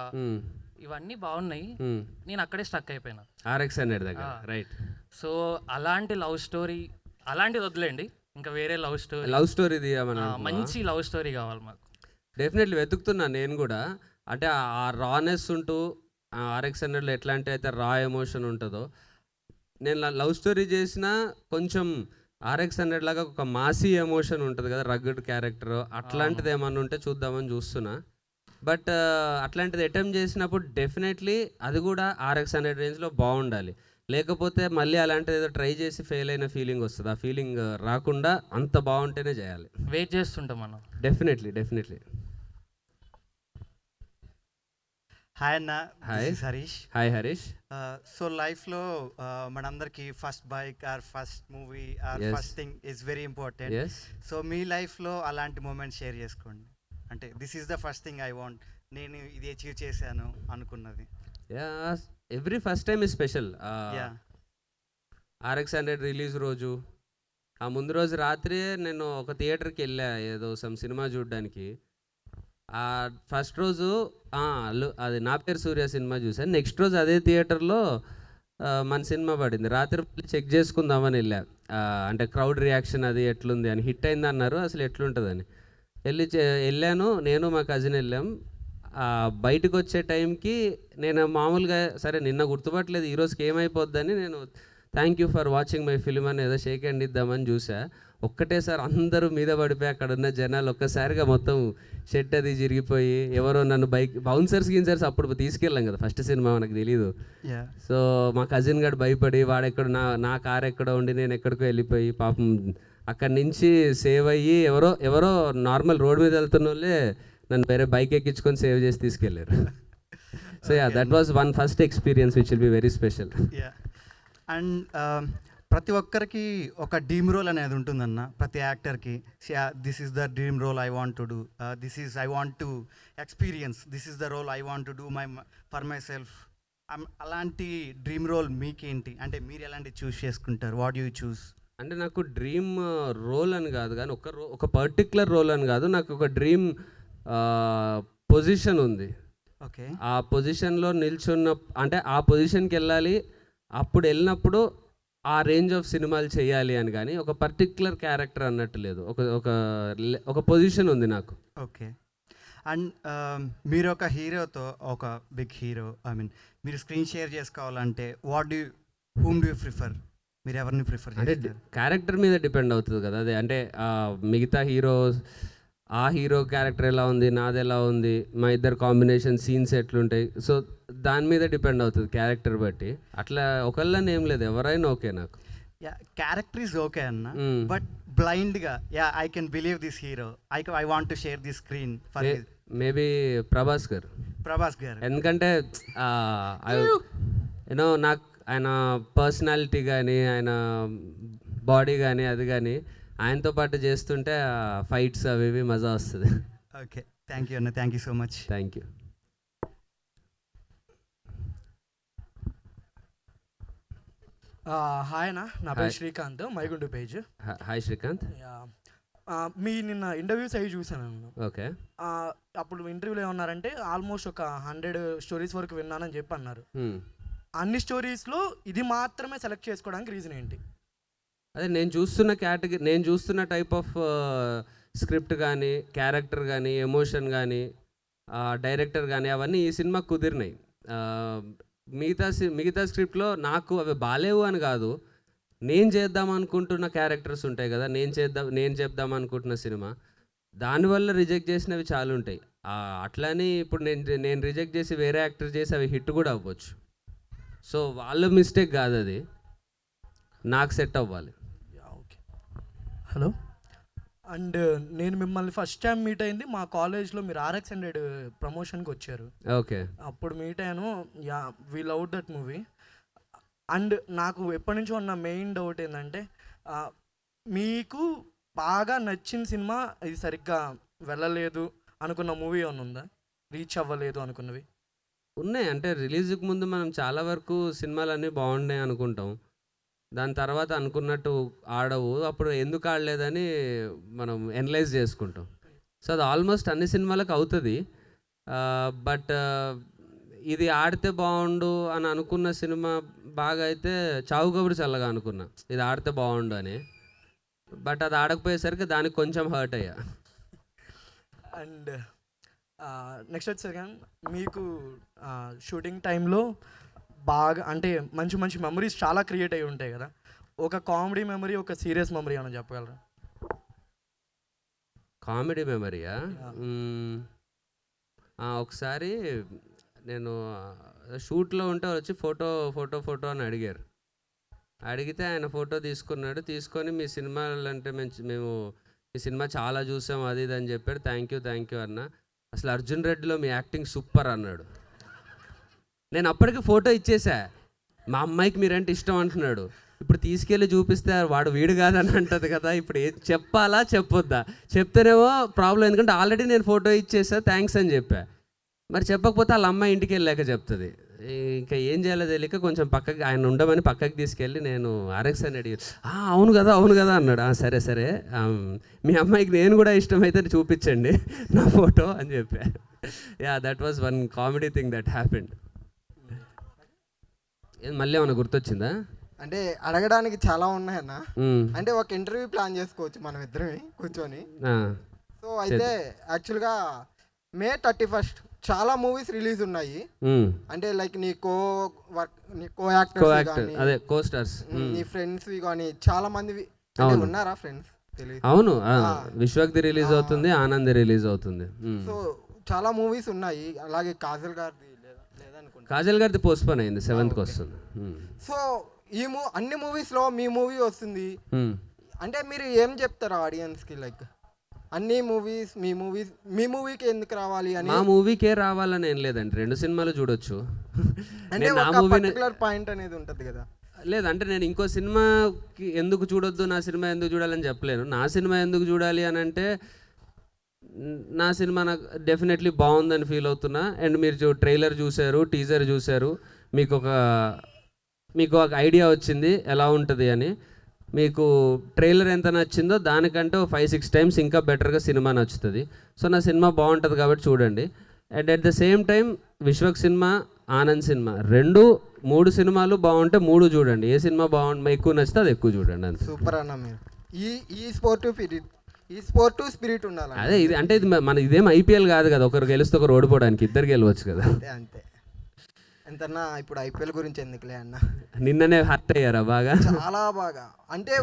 ఇవన్నీ బాగున్నాయి. నేను అక్కడే స్టక్ అయిపోయినా RX-100 దగ్గర. రైట్. సో అలాంటి లవ్ స్టోరీ, అలాంటిది వదిలేండి, ఇంకా వేరే లవ్ స్టోరీ మంచి లవ్ స్టోరీ కావాలి మాకు. డెఫినెట్లీ వెతుకుతున్నాను నేను కూడా. అంటే ఆ రానెస్ ఉంటూ RX-100లో ఎట్లాంటి అయితే రా ఎమోషన్ ఉంటుందో, నేను లవ్ స్టోరీ చేసిన కొంచెం RX-100 లాగా ఒక మాసీ ఎమోషన్ ఉంటుంది కదా, రగ్గడ్ క్యారెక్టర్, అట్లాంటిది ఏమన్నా ఉంటే చూద్దామని చూస్తున్నా. బట్ అట్లాంటిది అటెంప్ట్ చేసినప్పుడు డెఫినెట్లీ అది కూడా RX-100 రేంజ్లో బాగుండాలి. లేకపోతే మళ్ళీ అలాంటిది ఏదో ట్రై చేసి ఫెయిల్ అయిన ఫీలింగ్ వస్తుంది. ఆ ఫీలింగ్ రాకుండా అంత బాగుంటేనే చేయాలి. వెయిట్ చేస్తుంటాం మనం. డెఫినెట్లీ. హాయ్ అన్న. Hi Harish. Hi Harish. So లైఫ్లో మనందరికీ first bike or first movie or first thing is very important. So మీ లైఫ్లో అలాంటి మూమెంట్ షేర్ చేసుకోండి. అంటే this is the first thing I want, నేను ఇది అచీవ్ చేశాను అనుకున్నది. Every first time is special. RX-100 release రోజు, ఆ ముందు రోజు రాత్రి నేను ఒక థియేటర్కి వెళ్ళా ఏదో సినిమా చూడడానికి. ఆ ఫస్ట్ రోజు అది నా పేరు సూర్య సినిమా చూసాను. నెక్స్ట్ రోజు అదే థియేటర్లో మన సినిమా పడింది. రాత్రి చెక్ చేసుకుందామని వెళ్ళా, అంటే క్రౌడ్ రియాక్షన్ అది ఎట్లుంది అని. హిట్ అయింది అన్నారు, అసలు ఎట్లుంటుందని వెళ్ళాను. నేను మా కజిన్ వెళ్ళాం. బయటకు వచ్చే టైంకి నేను మామూలుగా సరే నిన్న గుర్తుపట్టలేదు, ఈరోజుకి ఏమైపోద్దని నేను thank you for watching my film అని ఏదో షేక్ హ్యాండ్ ఇద్దామని చూసా. ఒక్కటేసారి అందరూ మీద పడిపోయి అక్కడ ఉన్న జనాలు ఒక్కసారిగా మొత్తం షెడ్ అది జరిగిపోయి, ఎవరో నన్ను బౌన్సర్స్ అప్పుడు తీసుకెళ్ళాం కదా, ఫస్ట్ సినిమా మనకు తెలీదు. సో మా కజిన్ గడు భయపడి వాడెక్కడ నా కార్ ఎక్కడో ఉండి నేను ఎక్కడికో వెళ్ళిపోయి పాపం అక్కడి నుంచి సేవ్ అయ్యి ఎవరో నార్మల్ రోడ్ మీద వెళ్తున్న వాళ్ళే నన్ను వేరే బైక్ ఎక్కించుకొని సేవ్ చేసి తీసుకెళ్ళారు. So that was one first experience which will be very special. And ప్రతి ఒక్కరికి ఒక డ్రీమ్ రోల్ అనేది ఉంటుందన్న, ప్రతి యాక్టర్కి. This is the dream role I want to do, I want to experience, this is the role I want to do for myself. అలాంటి dream role మీకేంటి? అంటే మీరు ఎలాంటి చూస్ చేసుకుంటారు? What you choose? అంటే నాకు డ్రీమ్ రోల్ అని కాదు, కానీ ఒక పర్టిక్యులర్ రోల్ అని కాదు, నాకు ఒక డ్రీమ్ పొజిషన్ ఉంది. ఓకే. ఆ పొజిషన్లో నిల్చున్న, అంటే ఆ పొజిషన్కి వెళ్ళాలి, అప్పుడు వెళ్ళినప్పుడు ఆ రేంజ్ ఆఫ్ సినిమాలు చేయాలి అని, కానీ ఒక పర్టిక్యులర్ క్యారెక్టర్ అన్నట్టు లేదు. ఒక పొజిషన్ ఉంది నాకు. ఓకే. అండ్ మీరు ఒక హీరోతో, ఒక బిగ్ హీరో, మీరు స్క్రీన్ షేర్ చేసుకోవాలంటే హూమ్ డూ యూ ప్రిఫర్? మీరు ఎవరిని ప్రిఫర్ అంటే క్యారెక్టర్ మీద డిపెండ్ అవుతుంది కదా అది. అంటే మిగతా ఆ హీరో క్యారెక్టర్ ఎలా ఉంది, నాది ఎలా ఉంది, మా ఇద్దరు కాంబినేషన్ సీన్స్ ఎట్లుంటాయి, సో దాని మీద డిపెండ్ అవుతుంది క్యారెక్టర్ బట్టి. అట్లా ఒకళ్ళని ఏం లేదు, ఎవరైనా ఓకే నాకు. యా క్యారెక్టర్ ఈజ్ ఓకే అన్న, Mm. బట్ బ్లైండ్గా yeah I can believe this hero, I want to share the screen for maybe Prabhas garu. Prabhas గారు. ఎందుకంటే యూనో నాకు ఆయన పర్సనాలిటీ కానీ ఆయన బాడీ కానీ అది కానీ ఆయనతో పాటు చేస్తుంటే ఫైట్స్ అవి ఇవి మజా వస్తుంది. ఓకే, థ్యాంక్ యూ అన్న, thank you so much. Thank you. Hi అన్న, నా పేరు Hi. శ్రీకాంత్, మైగుండు పేజ్. హాయ్ శ్రీకాంత్. మీ నిన్న ఇంటర్వ్యూస్ అవి చూసాను నేను. ఓకే. అప్పుడు ఇంటర్వ్యూలో ఏమన్నారంటే ఆల్మోస్ట్ ఒక 100 స్టోరీస్ వరకు విన్నానని చెప్పి అన్నారు. Hmm. అన్ని స్టోరీస్లో ఇది మాత్రమే సెలెక్ట్ చేసుకోవడానికి రీజన్ ఏంటి? అదే నేను చూస్తున్న కేటగిరీ, నేను చూస్తున్న టైప్ ఆఫ్ స్క్రిప్ట్ కానీ క్యారెక్టర్ కానీ ఎమోషన్ కానీ డైరెక్టర్ కానీ అవన్నీ ఈ సినిమా కుదిరినాయి. మిగతా స్క్రిప్ట్లో నాకు అవి బాలేవు అని కాదు, నేను చేద్దాం అనుకుంటున్న క్యారెక్టర్స్ ఉంటాయి కదా, నేను చెప్దాం అనుకుంటున్న సినిమా, దానివల్ల రిజెక్ట్ చేసినవి చాలా ఉంటాయి. అట్లని ఇప్పుడు నేను రిజెక్ట్ చేసి వేరే యాక్టర్ చేసి అవి హిట్ కూడా అవ్వచ్చు. సో వాళ్ళ మిస్టేక్ కాదు అది, నాకు సెట్ అవ్వాలి. ఓకే. హలో, అండ్ నేను మిమ్మల్ని ఫస్ట్ టైం మీట్ అయింది మా కాలేజ్లో, మీరు RX100 ప్రమోషన్కి వచ్చారు. ఓకే. అప్పుడు మీట్ అయ్యాను. Yeah, we love that movie. And నాకు ఎప్పటి నుంచో ఉన్న మెయిన్ డౌట్ ఏంటంటే మీకు బాగా నచ్చిన సినిమా, ఇది సరిగ్గా వెళ్ళలేదు అనుకున్న మూవీ ఏమైనా ఉందా, రీచ్ అవ్వలేదు అనుకున్నవి? ఉన్నాయి. అంటే రిలీజ్కి ముందు మనం చాలా వరకు సినిమాలన్నీ బాగున్నాయి అనుకుంటాం, దాని తర్వాత అనుకున్నట్టు ఆడవు, అప్పుడు ఎందుకు ఆడలేదని మనం ఎనలైజ్ చేసుకుంటాం. సో అది ఆల్మోస్ట్ అన్ని సినిమాలకు అవుతుంది. బట్ ఇది ఆడితే బాగుండు అని అనుకున్న సినిమా బాగా అయితే చావు కబురు చల్లగా అనుకున్నా, ఇది ఆడితే బాగుండు అని. బట్ అది ఆడకపోయేసరికి దానికి కొంచెం హర్ట్ అయ్యా. అండ్ నెక్స్ట్ వచ్చేసరికి మీకు షూటింగ్ టైంలో బాగా అంటే మంచి మంచి మెమరీస్ చాలా క్రియేట్ అయ్యి ఉంటాయి కదా, ఒక కామెడీ మెమరీ, ఒక సీరియస్ మెమరీ అని చెప్పగలరా? కామెడీ మెమరీయా? ఒకసారి నేను షూట్లో ఉంటే వచ్చి ఫోటో అని అడిగారు. అడిగితే ఆయన ఫోటో తీసుకొని మీ సినిమాలు అంటే మేము మీ సినిమా చాలా చూసాం అది ఇది అని చెప్పాడు. థ్యాంక్ యూ అన్న, అసలు అర్జున్ రెడ్డిలో మీ యాక్టింగ్ సూపర్ అన్నాడు. నేను అప్పటికి ఫోటో ఇచ్చేసా, మా అమ్మాయికి మీరంటే ఇష్టం అంటున్నాడు, ఇప్పుడు తీసుకెళ్ళి చూపిస్తే వాడు వీడు కాదని అంటది కదా, ఇప్పుడు ఏం చెప్పాలా చెప్పొద్దా? చెప్తేనేమో ప్రాబ్లం, ఎందుకంటే ఆల్రెడీ నేను ఫోటో ఇచ్చేసా థ్యాంక్స్ అని చెప్పా. మరి చెప్పకపోతే వాళ్ళ అమ్మాయి ఇంటికి వెళ్ళాక చెప్తుంది. ఇంకా ఏం చేయాలో తెలియక కొంచెం పక్కకి ఆయన ఉండమని పక్కకి తీసుకెళ్ళి నేను RX100 అడిగాను. అవును కదా అన్నాడు. సరే మీ అమ్మాయికి నేను కూడా ఇష్టమైతే చూపించండి నా ఫోటో అని చెప్పా. Yeah, that was one comedy thing that happened. మళ్ళీ ఏమన్నా గుర్తొచ్చిందా? అంటే అడగడానికి చాలా ఉన్నాయన్న. అంటే ఒక ఇంటర్వ్యూ ప్లాన్ చేసుకోవచ్చు మనం ఇద్దరమే కూర్చొని. సో అయితే యాక్చువల్గా May 31 చాలా మూవీస్ రిలీజ్ ఉన్నాయి. అంటే లైక్ నీ కో యాక్టర్స్ కానీ, అదే కో స్టార్స్, నీ ఫ్రెండ్స్ కానీ చాలా మంది ఉన్నారా ఫ్రెండ్స్? తెలియదు. అవును, విశ్వక్ది రిలీజ్ అవుతుంది, ఆనంద్ రిలీజ్ అవుతుంది. సో చాలా మూవీస్ ఉన్నాయి. అలాగే కాజల్ గారిది లేదనుకుంటా, కాజల్ గారిది పోస్ట్పోన్ అయింది, 7th వస్తుంది. సో అన్ని మూవీస్లో మీ మూవీ వస్తుంది అంటే మీరు ఏం చెప్తారు ఆడియన్స్కి? లైక్ అన్ని మూవీస్ మీ మూవీకి ఎందుకు రావాలి అని? మా మూవీకే రావాలని ఏం లేదండి, 2 సినిమాలు చూడొచ్చు. అంటే ఒక పర్టికులర్ పాయింట్ అనేది ఉంటుంది కదా. లేదంటే నేను ఇంకో సినిమాకి ఎందుకు చూడొద్దు, నా సినిమా ఎందుకు చూడాలని చెప్పలేను. నా సినిమా ఎందుకు చూడాలి అని అంటే, నా సినిమా నాకు డెఫినెట్లీ బాగుందని ఫీల్ అవుతున్నా. అండ్ మీరు ట్రైలర్ చూశారు, టీజర్ చూశారు, మీకు ఒక ఐడియా వచ్చింది ఎలా ఉంటుంది అని. మీకు ట్రైలర్ ఎంత నచ్చిందో దానికంటే 5-6 టైమ్స్ ఇంకా బెటర్గా సినిమా నచ్చుతుంది. సో నా సినిమా బాగుంటుంది కాబట్టి చూడండి. And at the same time Vishwak cinema, Anand cinema 2-3 సినిమాలు బాగుంటే 3 చూడండి. ఏ సినిమా ఎక్కువ నచ్చితే అది ఎక్కువ చూడండి. అంతే. సూపర్ అన్న మీరు. ఈ స్పోర్టివ్ స్పిరిట్ ఉండాలి. అదే ఇది అంటే ఇదేం IPL కాదు కదా, ఒకరు గెలిస్తే ఒకరు ఓడిపోవడానికి, ఇద్దరు గెలవచ్చు కదా. అంతే. ఎంతన్నా ఇప్పుడు IPL గురించి ఎందుకులే అన్న. నిన్ననే హర్ట్ అయ్యారా బాగా? చాలా బాగా. అంటే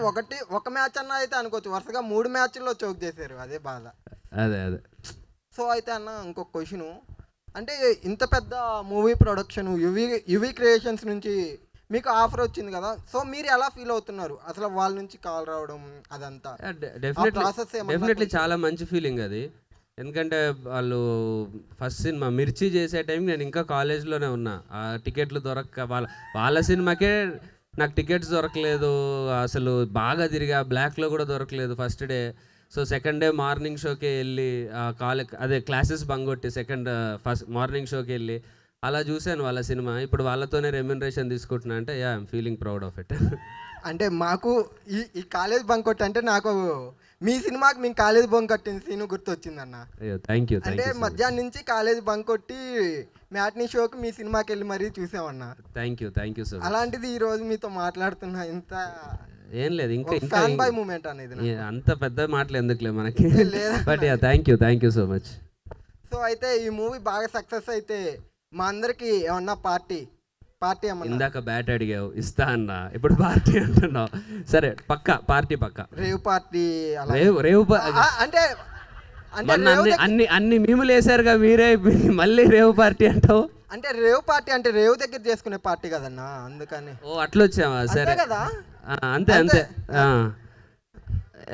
ఒక మ్యాచ్ అన్న అయితే అనుకోవచ్చు, వరుసగా 3 మ్యాచ్ల్లో చోక్ చేశారు, అదే బాధ. అదే. సో అయితే అన్న ఇంకొక క్వశ్చను, అంటే ఇంత పెద్ద మూవీ ప్రొడక్షన్ యువి క్రియేషన్స్ నుంచి మీకు ఆఫర్ వచ్చింది కదా, సో మీరు ఎలా ఫీల్ అవుతున్నారు అసలు వాళ్ళ నుంచి కాల్ రావడం అదంతా? డెఫినెట్లీ చాలా మంచి ఫీలింగ్ అది. ఎందుకంటే వాళ్ళు ఫస్ట్ సినిమా మిర్చి చేసే టైంకి నేను ఇంకా కాలేజ్లోనే ఉన్నా. ఆ టికెట్లు దొరక్క వాళ్ళ సినిమాకే నాకు టికెట్స్ దొరకలేదు, అసలు బాగా తిరిగా, బ్లాక్లో కూడా దొరకలేదు first day. So second day morning షోకి వెళ్ళి క్లాసెస్ బంగొట్టి ఫస్ట్ మార్నింగ్ షోకి వెళ్ళి అలా చూశాను వాళ్ళ సినిమా. ఇప్పుడు వాళ్ళతోనే రెమ్యునరేషన్ తీసుకుంటున్నా అంటే I'm feeling proud of it. అంటే మాకు ఈ కాలేజ్ బంక్ కొట్టి అంటే నాకు మీ సినిమాకి మేము కాలేజ్ బంక్ కొట్టిన సీన్ గుర్తొచ్చిందన్న. Thank you. అంటే మధ్యాహ్నం నుంచి కాలేజ్ బంక్ కొట్టి మ్యాట్నీ షోకి మీ సినిమాకి వెళ్ళి మరీ చూసామన్నా. Thank you so much. అలాంటిది ఈ రోజు మీతో మాట్లాడుతున్నా, ఇంత ఏం లేదు ఇంకా ఫ్యాన్ బాయ్ మూమెంట్ అనేది. అంత పెద్ద మాటలు ఎందుకులే మనకి. But thank you so much. So అయితే ఈ మూవీ బాగా సక్సెస్ అయితే మా అందరికి ఏమన్నా పార్టీ ఏమన్నా? ఇందాక బ్యాట్ అడిగావు, ఇస్తా అన్న, ఇప్పుడు పార్టీ అంటున్నావు. సరే పార్టీ పక్క రేవ్ పార్టీ రేవ్ అంటే అన్ని మీములు వేసారుగా మీరే, మళ్ళీ రేవ్ పార్టీ అంటావు. అంటే రేవ్ పార్టీ అంటే రేవ్ దగ్గర చేసుకునే పార్టీ కదన్నా, అందుకని. ఓ అట్లా వచ్చావా? సరే కదా, అంతే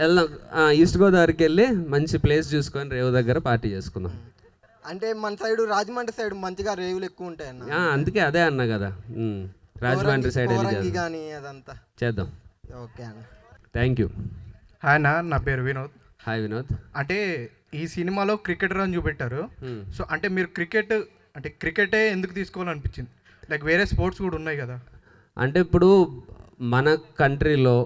వెళ్దాం. ఈస్ట్ గోదావరికి వెళ్ళి మంచి ప్లేస్ చూసుకొని రేవ్ దగ్గర పార్టీ చేసుకుందాం. అంటే మన సైడ్ రాజమండ్రి సైడ్ మంచిగా రేవులు ఎక్కువ ఉంటాయన్న. అందుకే అదే అన్నా కదా, రాజమండ్రి సైడ్ కానీ అదంతా చేద్దాం. ఓకే అన్న, థ్యాంక్ యూ. హాయ్ అన్న, నా పేరు వినోద్. హాయ్ వినోద్. అంటే ఈ సినిమాలో క్రికెటర్ అని చూపెట్టారు. సో అంటే మీరు క్రికెటే ఎందుకు తీసుకోవాలనిపించింది? లైక్ వేరే స్పోర్ట్స్ కూడా ఉన్నాయి కదా. అంటే ఇప్పుడు మన కంట్రీలో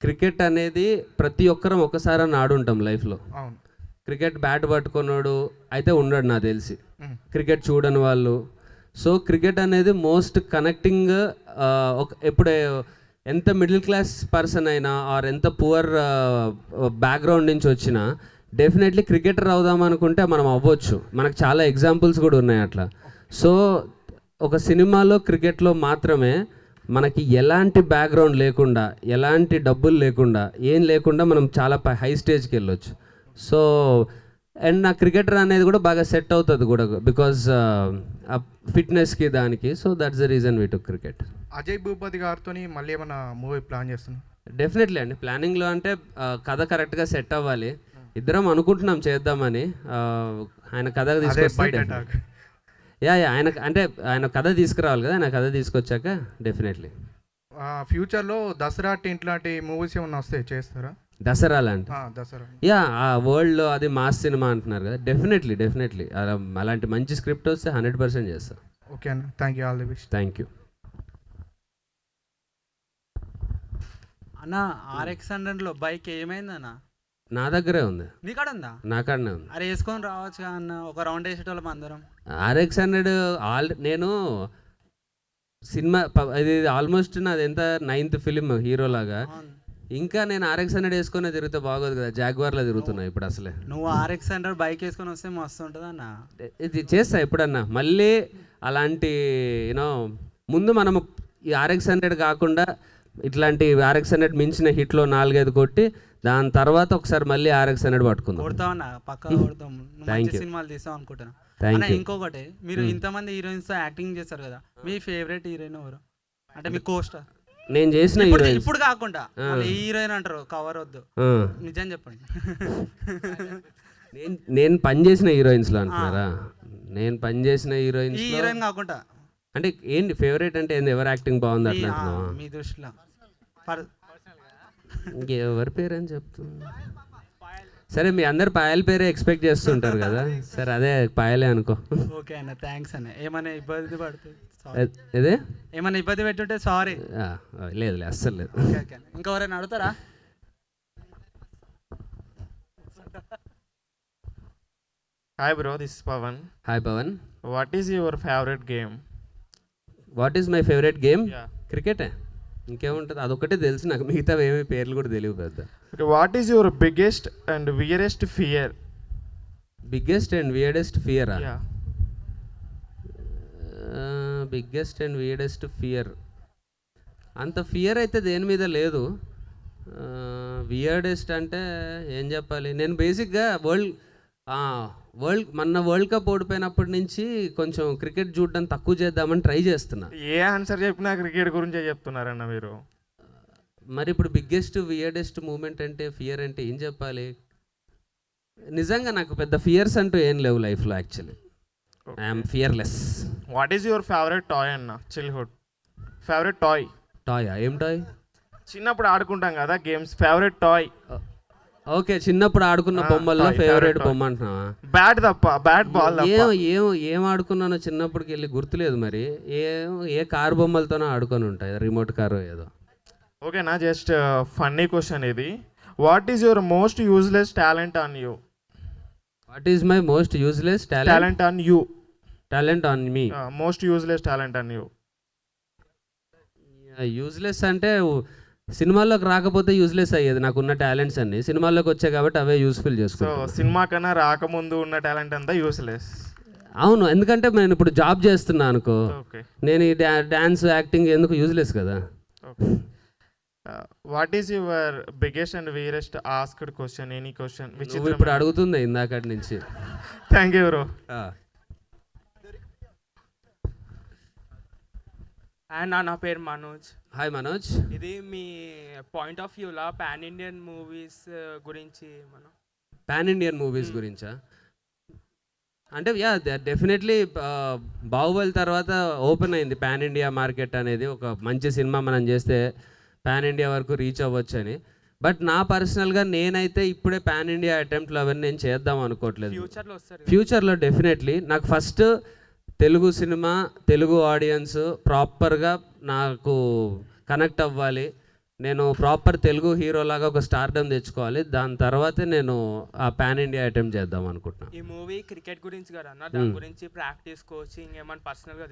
క్రికెట్ అనేది ప్రతి ఒక్కరం ఒకసారి ఆడుంటాం లైఫ్లో. అవును. క్రికెట్ బ్యాట్ పట్టుకున్నాడు అయితే ఉండడు నాకు తెలిసి, క్రికెట్ చూడని వాళ్ళు. సో క్రికెట్ అనేది మోస్ట్ కనెక్టింగ్. ఎప్పుడే ఎంత మిడిల్ క్లాస్ పర్సన్ అయినా ఆర్ ఎంత పువర్ బ్యాక్గ్రౌండ్ నుంచి వచ్చినా డెఫినెట్లీ క్రికెటర్ అవుదాం అనుకుంటే మనం అవ్వచ్చు. మనకు చాలా ఎగ్జాంపుల్స్ కూడా ఉన్నాయి అట్లా. సో ఒక సినిమాలో క్రికెట్లో మాత్రమే మనకి ఎలాంటి బ్యాక్గ్రౌండ్ లేకుండా, ఎలాంటి డబ్బులు లేకుండా, ఏం లేకుండా మనం చాలా హై స్టేజ్కి వెళ్ళొచ్చు. సో అండ్ నా క్రికెటర్ అనేది కూడా బాగా సెట్ అవుతుంది కూడా, బికాజ్ ఫిట్నెస్కి దానికి. So that's the reason we took cricket. Ajay Bhupathi గారితో మళ్ళీ ఏమైనా మూవీ ప్లాన్ చేస్తున్నాం? డెఫినెట్లీ అండి, ప్లానింగ్లో అంటే కథ కరెక్ట్గా సెట్ అవ్వాలి. ఇద్దరం అనుకుంటున్నాం చేద్దామని. ఆయన కథ తీసుకొస్తే ఆయన కథ తీసుకురావాలి కదా, ఆయన కథ తీసుకొచ్చాక డెఫినెట్లీ. ఫ్యూచర్లో దసరా టెంట్ లాంటి మూవీస్ ఏమన్నా వస్తే చేస్తారా? దసరా లాంటి? దసరా ఆ వరల్డ్లో అది మాస్ సినిమా అంటున్నారు కదా, డెఫినెట్లీ అలాంటి మంచి స్క్రిప్ట్ వస్తే 100% చేస్తా. ఓకే అన్న, thank you, all the best. Thank you అన్న. RX 100లో బైక్ ఏమైందన్న? నా దగ్గరే ఉంది. నీ కాడ ఉందా? నా కాడనే ఉంది. అరే వేసుకొని రావచ్చు అన్న, ఒక రౌండ్ వేసేటోళ్ళం అందరం. RX 100 నేను సినిమా ఇది ఆల్మోస్ట్ నాది ఎంత 9th ఫిలిం హీరోలాగా. ఇంకా నేను RX 100 వేసుకునే తిరిగితే బాగోదు కదా, జాగ్వార్లో తిరుగుతున్నా ఇప్పుడు. అసలే నువ్వు RX 100 బైక్ వేసుకొని వస్తే మస్తు ఉంటుంది అన్న. ఇది చేస్తా ఎప్పుడన్నా మళ్ళీ అలాంటి ముందు మనము ఈ RX 100 కాకుండా ఇట్లాంటి RX 100 మించిన హిట్లో 4-5 కొట్టి దాని తర్వాత ఒకసారి మళ్ళీ RX 100 పట్టుకుందాం. కొడతామన్నా, పక్కా కొడతాం. మంచి సినిమాలు తీస్తాం అనుకుంటున్నా. ఇంకొకటి, మీరు ఇంతమంది హీరోయిన్స్ యాక్టింగ్ చేస్తారు కదా, మీ ఫేవరెట్ హీరోయిన్ ఎవరు? అంటే మీ కోస్టార్ నేను చేసిన ఇప్పుడు కాకుండా హీరోయిన్ అంటారు, కవర్ వద్దు, నిజం చెప్పండి. నేను పనిచేసిన హీరోయిన్స్లో అంటున్నారా? నేను పనిచేసిన హీరోయిన్ కాకుండా అంటే ఏంటి ఫేవరెట్ అంటే ఏంది? ఎవరు యాక్టింగ్ బాగుంది అట్లా అంటున్నావా? మీ దృష్టిలో ఇంకెవరి పేరు అని చెప్తున్నా? సరే, మీ అందరు పాయల్ పేరే ఎక్స్పెక్ట్ చేస్తుంటారు కదా, సరే అదే పాయలే అనుకో. ఓకే అన్న, థ్యాంక్స్ అన్న. ఏమైనా ఇబ్బంది పడుతుంది? ఇదే ఏమైనా ఇబ్బంది పెట్టుంటే సారీ. లేదు అస్సలు లేదు. ఇంకెవరైనా అడుగుతారా? Hi bro, this is Pavan. Hi Pavan. What is your favourite game? What is my favourite game? క్రికెటే. ఇంకేముంటుంది, అదొకటే తెలుసు నాకు, మిగతా ఏమీ పేర్లు కూడా తెలియదు పెద్ద. What is your biggest and weirdest fear? Biggest and weirdest ఫియరా? బిగ్గెస్ట్ అండ్ వియర్డెస్ట్ ఫియర్ అంత ఫియర్ అయితే దేని మీద లేదు. వియర్డెస్ట్ అంటే ఏం చెప్పాలి, నేను బేసిక్గా వరల్డ్ కప్ ఓడిపోయినప్పటి నుంచి కొంచెం క్రికెట్ చూడడం తక్కువ చేద్దామని ట్రై చేస్తున్నా. ఏ ఆన్సర్ చెప్పినా క్రికెట్ గురించే చెప్తున్నారన్న మీరు. మరి ఇప్పుడు బిగ్గెస్ట్ వియర్డెస్ట్ మూమెంట్ అంటే ఫియర్ అంటే ఏం చెప్పాలి? నిజంగా నాకు పెద్ద ఫియర్స్ అంటూ ఏం లేవు లైఫ్లో. Actually I'm fearless. What is your favourite toy అన్న? Childhood favourite toy? టాయా? ఏం టాయ్? చిన్నప్పుడు ఆడుకుంటాం కదా గేమ్స్, ఫేవరెట్ టాయ్. ఓకే, చిన్నప్పుడు ఆడుకున్న బొమ్మల్లో ఫేవరెట్ బొమ్మ అంటున్నావా? బ్యాట్ తప్ప, బ్యాట్ బాల్ ఏం ఆడుకున్నానో చిన్నప్పటికి వెళ్ళి గుర్తులేదు. మరి ఏ కార్ బొమ్మలతోనో ఆడుకొని ఉంటాయి, రిమోట్ కారు ఏదో. ఓకేనా, జస్ట్ ఫన్నీ క్వశ్చన్ ఇది. What is your most useless talent on you? What is my most useless talent on you? Talent on me. Most useless talent on you. Useless అంటే సినిమాల్లోకి రాకపోతే useless అయ్యేది. నాకున్న talents అన్ని సినిమాల్లోకి వచ్చాయి కాబట్టి అవే యూస్ఫుల్ సో చేసుకుంటాను. సినిమా కన్నా రాకముందు ఉన్న టాలెంట్ అంతా యూస్లెస్. అవును, ఎందుకంటే నేను ఇప్పుడు జాబ్ చేస్తున్నా అనుకో, ఓకే. నేను ఈ డాన్స్ యాక్టింగ్ ఎందుకు యూజ్లెస్ కదా. What is your biggest and weirdest asked question? Any question which ఇప్పుడు అడుగుతుంది ఇందాకటి నుంచి. Thank you bro. అండ్ నా పేరు మనోజ్. హాయ్ మనోజ్. ఇది మీ పాయింట్ ఆఫ్ వ్యూలా పాన్ ఇండియన్ మూవీస్ గురించి మనం పాన్ ఇండియన్ మూవీస్ గురించా? అంటే డెఫినెట్లీ బాహుబలి తర్వాత ఓపెన్ అయింది పాన్ ఇండియా మార్కెట్ అనేది. ఒక మంచి సినిమా మనం చేస్తే పాన్ ఇండియా వరకు రీచ్ అవ్వచ్చు అని. బట్ నా పర్సనల్గా నేనైతే ఇప్పుడే పాన్ ఇండియా అటెంప్ట్లు అవన్నీ నేను చేద్దాం అనుకోవట్లేదు. ఫ్యూచర్లో డెఫినెట్లీ నాకు first Telugu cinema, Telugu audience ప్రాపర్గా నాకు కనెక్ట్ అవ్వాలి. నేను ప్రాపర్ తెలుగు హీరోలాగా ఒక స్టార్డమ్ తెచ్చుకోవాలి. దాని తర్వాతే నేను ఆ పాన్ ఇండియా అటెంప్ట్ చేద్దాం అనుకుంటున్నాను. ఈ మూవీ క్రికెట్ గురించి కదా అన్న, దాని గురించి ప్రాక్టీస్ కోచింగ్ ఏమైనా పర్సనల్గా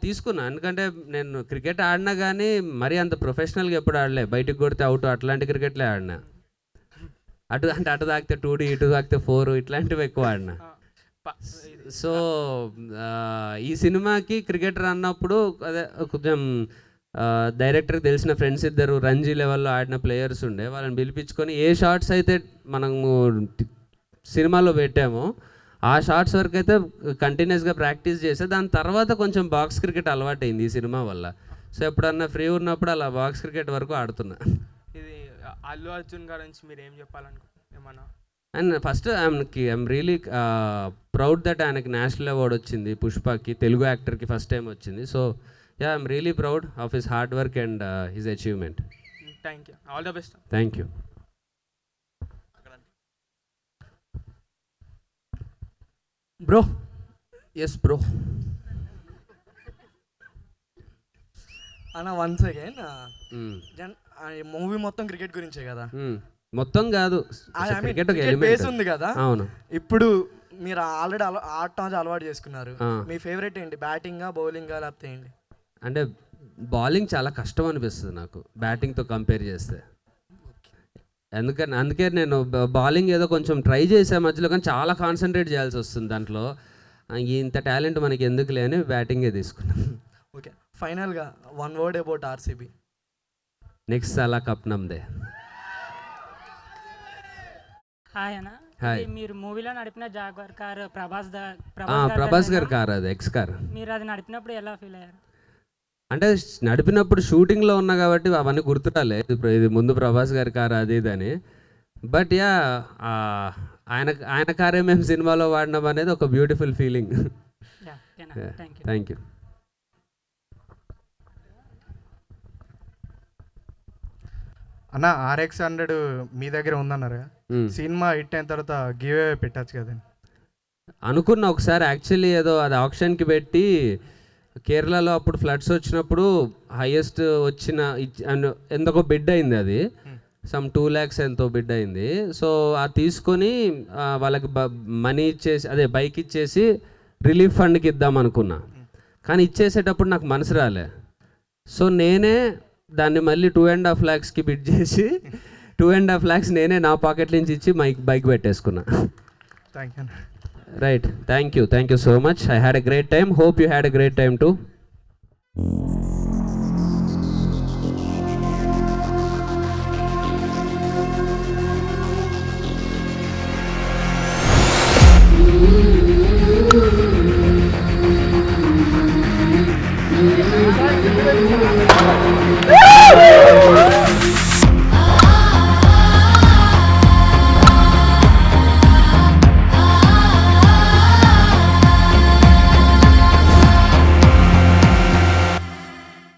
తీసుకున్నా. ఎందుకంటే నేను క్రికెట్ ఆడినా కానీ మరీ అంత ప్రొఫెషనల్గా ఎప్పుడు ఆడలే. బయటకు కొడితే అవుట్ అట్లాంటి క్రికెట్లే ఆడినా. అటు తాకితే 2D, ఇటు తాకితే 4 ఇట్లాంటివి ఎక్కువ ఆడినా. సో ఈ సినిమాకి క్రికెటర్ అన్నప్పుడు అదే కొంచెం డైరెక్టర్కి తెలిసిన ఫ్రెండ్స్ ఇద్దరు రంజీ లెవెల్లో ఆడిన ప్లేయర్స్ ఉండే, వాళ్ళని పిలిపించుకొని ఏ షార్ట్స్ అయితే మనము సినిమాలో పెట్టామో ఆ షార్ట్స్ వరకు అయితే కంటిన్యూస్గా ప్రాక్టీస్ చేస్తే దాని తర్వాత కొంచెం బాక్స్ క్రికెట్ అలవాటైంది ఈ సినిమా వల్ల. సో ఎప్పుడన్నా ఫ్రీ ఉన్నప్పుడు అలా బాక్స్ క్రికెట్ వరకు ఆడుతున్నా. ఇది అల్లు అర్జున్ గారి నుంచి మీరు ఏం చెప్పాలనుకుంటున్నారు ఏమన్నా? And first I'm really proud that ఆయనకి నేషనల్ అవార్డ్ వచ్చింది పుష్పకి, తెలుగు యాక్టర్కి ఫస్ట్ టైం వచ్చింది. So I'm really proud of his hard work and his achievement. Thank you, all the best. Thank you. Bro. Yes bro. అన్న once again movie మొత్తం cricket గురించే కదా? మొత్తం కాదు, క్రికెట్ బేస్ ఉంది కదా. అవును. ఇప్పుడు మీరు ఆల్రెడీ ఆడటం అలవాటు చేసుకున్నారు. మీ ఫేవరెట్ ఏంటి? బ్యాటింగా, బౌలింగా, లేకపోతే ఏంటి? అంటే బౌలింగ్ చాలా కష్టం అనిపిస్తుంది నాకు బ్యాటింగ్తో కంపేర్ చేస్తే. అందుకే నేను బౌలింగ్ ఏదో కొంచెం ట్రై చేసే మధ్యలో, కానీ చాలా కాన్సన్ట్రేట్ చేయాల్సి వస్తుంది దాంట్లో. ఇంత టాలెంట్ మనకి ఎందుకులే అని బ్యాటింగే తీసుకున్నాను. ఓకే, ఫైనల్గా 1 word అబౌట్ ఆర్సీబీ. నెక్స్ట్ సాలా కప్ నమ్దే. హాయ్ అన్న. హాయ్. మీరు మూవీలో నడిపిన జాగ్వార్ కార్ ప్రభాస్ గారి కార్, అది ఎక్స్ కార్. మీరు అది నడిపినప్పుడు ఎలా ఫీల్ అయ్యారు? అంటే నడిపినప్పుడు షూటింగ్లో ఉన్నా కాబట్టి అవన్నీ గుర్తురాలే, ఇది ముందు ప్రభాస్ గారి కార్ అది ఇది అని. బట్ ఆయన కారే మేము సినిమాలో వాడినాం అనేది ఒక బ్యూటిఫుల్ ఫీలింగ్. Thank you. అన్న RX-100 మీ దగ్గర ఉందన్నారు. సినిమా హిట్ అయిన తర్వాత గివ్ అవే పెట్టచ్చు కదండి అనుకున్నా ఒకసారి. యాక్చువల్లీ ఏదో అది ఆప్షన్కి పెట్టి కేరళలో అప్పుడు ఫ్లడ్స్ వచ్చినప్పుడు హైయెస్ట్ వచ్చిన ఎంతకో బిడ్ అయింది, అది సమ్ 2 lakhs ఎంతో బిడ్ అయింది. సో అది తీసుకొని వాళ్ళకి మనీ ఇచ్చేసి, అదే బైక్ ఇచ్చేసి రిలీఫ్ ఫండ్కి ఇద్దాం అనుకున్నా. కానీ ఇచ్చేసేటప్పుడు నాకు మనసు రాలే. సో నేనే దాన్ని మళ్ళీ 2.5 lakhsకి బిడ్ చేసి 2.5 lakhs నేనే నా పాకెట్ నుంచి ఇచ్చి బైక్ పెట్టేసుకున్నా. Thank you. Right, thank you so much. I had a great time. Hope you had a great time too.